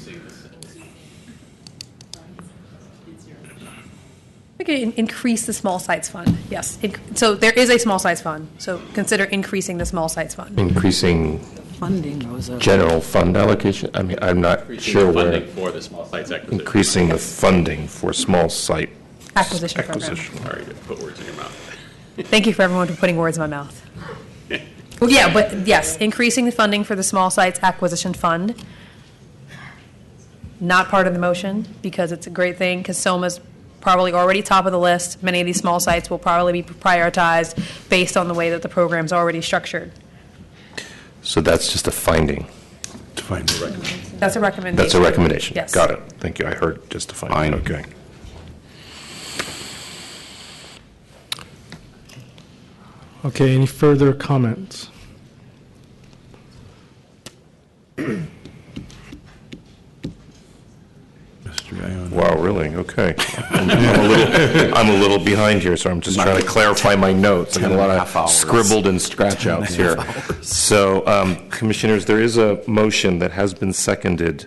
We could increase the small sites fund, yes. So there is a small sites fund, so consider increasing the small sites fund. Increasing Funding goes up. general fund allocation? I mean, I'm not sure where. Funding for the small sites acquisition. Increasing the funding for small site Acquisition program. Sorry to put words in your mouth. Thank you for everyone for putting words in my mouth. Well, yeah, but yes, increasing the funding for the small sites acquisition fund. Not part of the motion, because it's a great thing, because SOMA's probably already top of the list. Many of these small sites will probably be prioritized based on the way that the program's already structured. So that's just a finding. That's a recommendation. That's a recommendation. Yes. Got it. Thank you. I heard just a finding. Okay. Okay, any further comments? Wow, really? Okay. I'm a little behind here, so I'm just trying to clarify my notes. I got a lot of scribbled and scratch outs here. So, Commissioners, there is a motion that has been seconded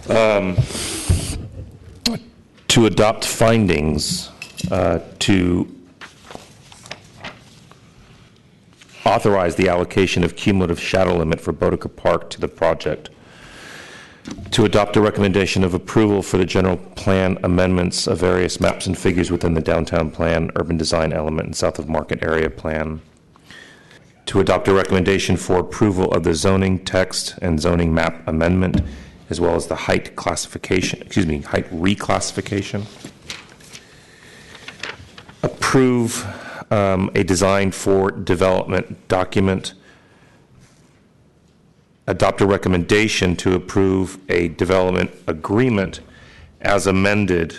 to adopt findings to authorize the allocation of cumulative shadow limit for Botica Park to the project, to adopt a recommendation of approval for the general plan amendments of various maps and figures within the downtown plan, urban design element, and south of market area plan, to adopt a recommendation for approval of the zoning text and zoning map amendment, as well as the height reclassification, approve a design for development document, adopt a recommendation to approve a development agreement as amended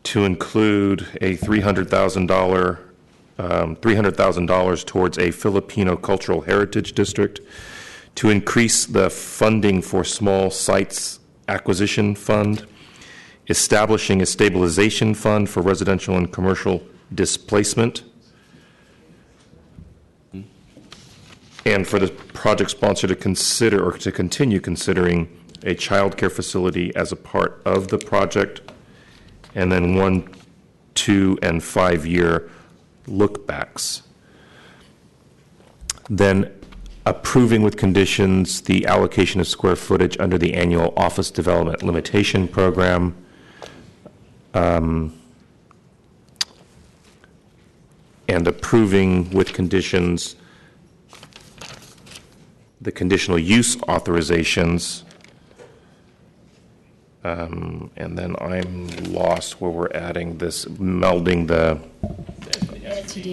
to include a $300,000 towards a Filipino cultural heritage district, to increase the funding for small sites acquisition fund, establishing a stabilization fund for residential and commercial displacement, and for the project sponsor to consider or to continue considering a child care facility as a part of the project, and then 1, 2, and 5 year look-backs. Then approving with conditions the allocation of square footage under the annual office development limitation program, and approving with conditions the conditional use authorizations, and then I'm lost where we're adding this, melding the,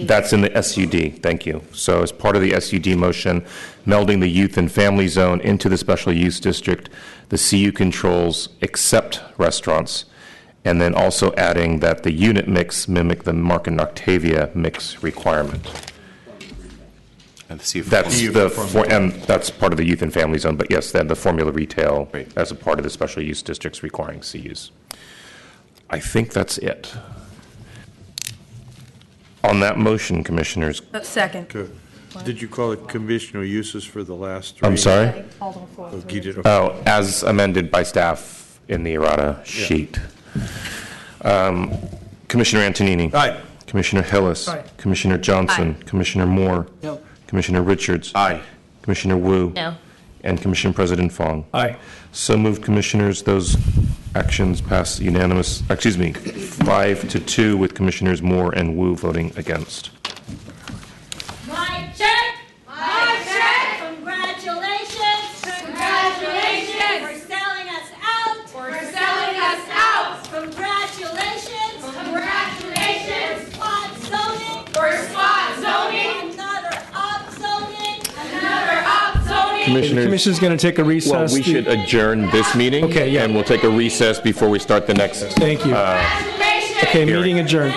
that's in the SUD, thank you. So as part of the SUD motion, melding the youth and family zone into the special use district, the CU controls except restaurants, and then also adding that the unit mix mimic the Market and Octavia mix requirement. And see if That's and that's part of the youth and family zone, but yes, then the formula retail as a part of the special use districts requiring CUs. I think that's it. On that motion, Commissioners. Second. Good. Did you call it conditional uses for the last three? I'm sorry? Oh, as amended by staff in the errata sheet. Commissioner Antonini. Aye. Commissioner Hillis. Aye. Commissioner Johnson. Aye. Commissioner Moore. No. Commissioner Richards. Aye. Commissioner Wu. No. And Commissioner President Fong. Aye. So moved, Commissioners. Those actions pass unanimous, 5-2 with Commissioners Moore and Wu voting against. Mic check! Mic check! Congratulations! Congratulations! For selling us out! For selling us out! Congratulations! Congratulations! Spot zoning! For spot zoning! Commissioners. The commission's going to take a recess. Well, we should adjourn this meeting. Okay, yeah. And we'll take a recess before we start the next. Thank you. Okay, hearing. meeting adjourned.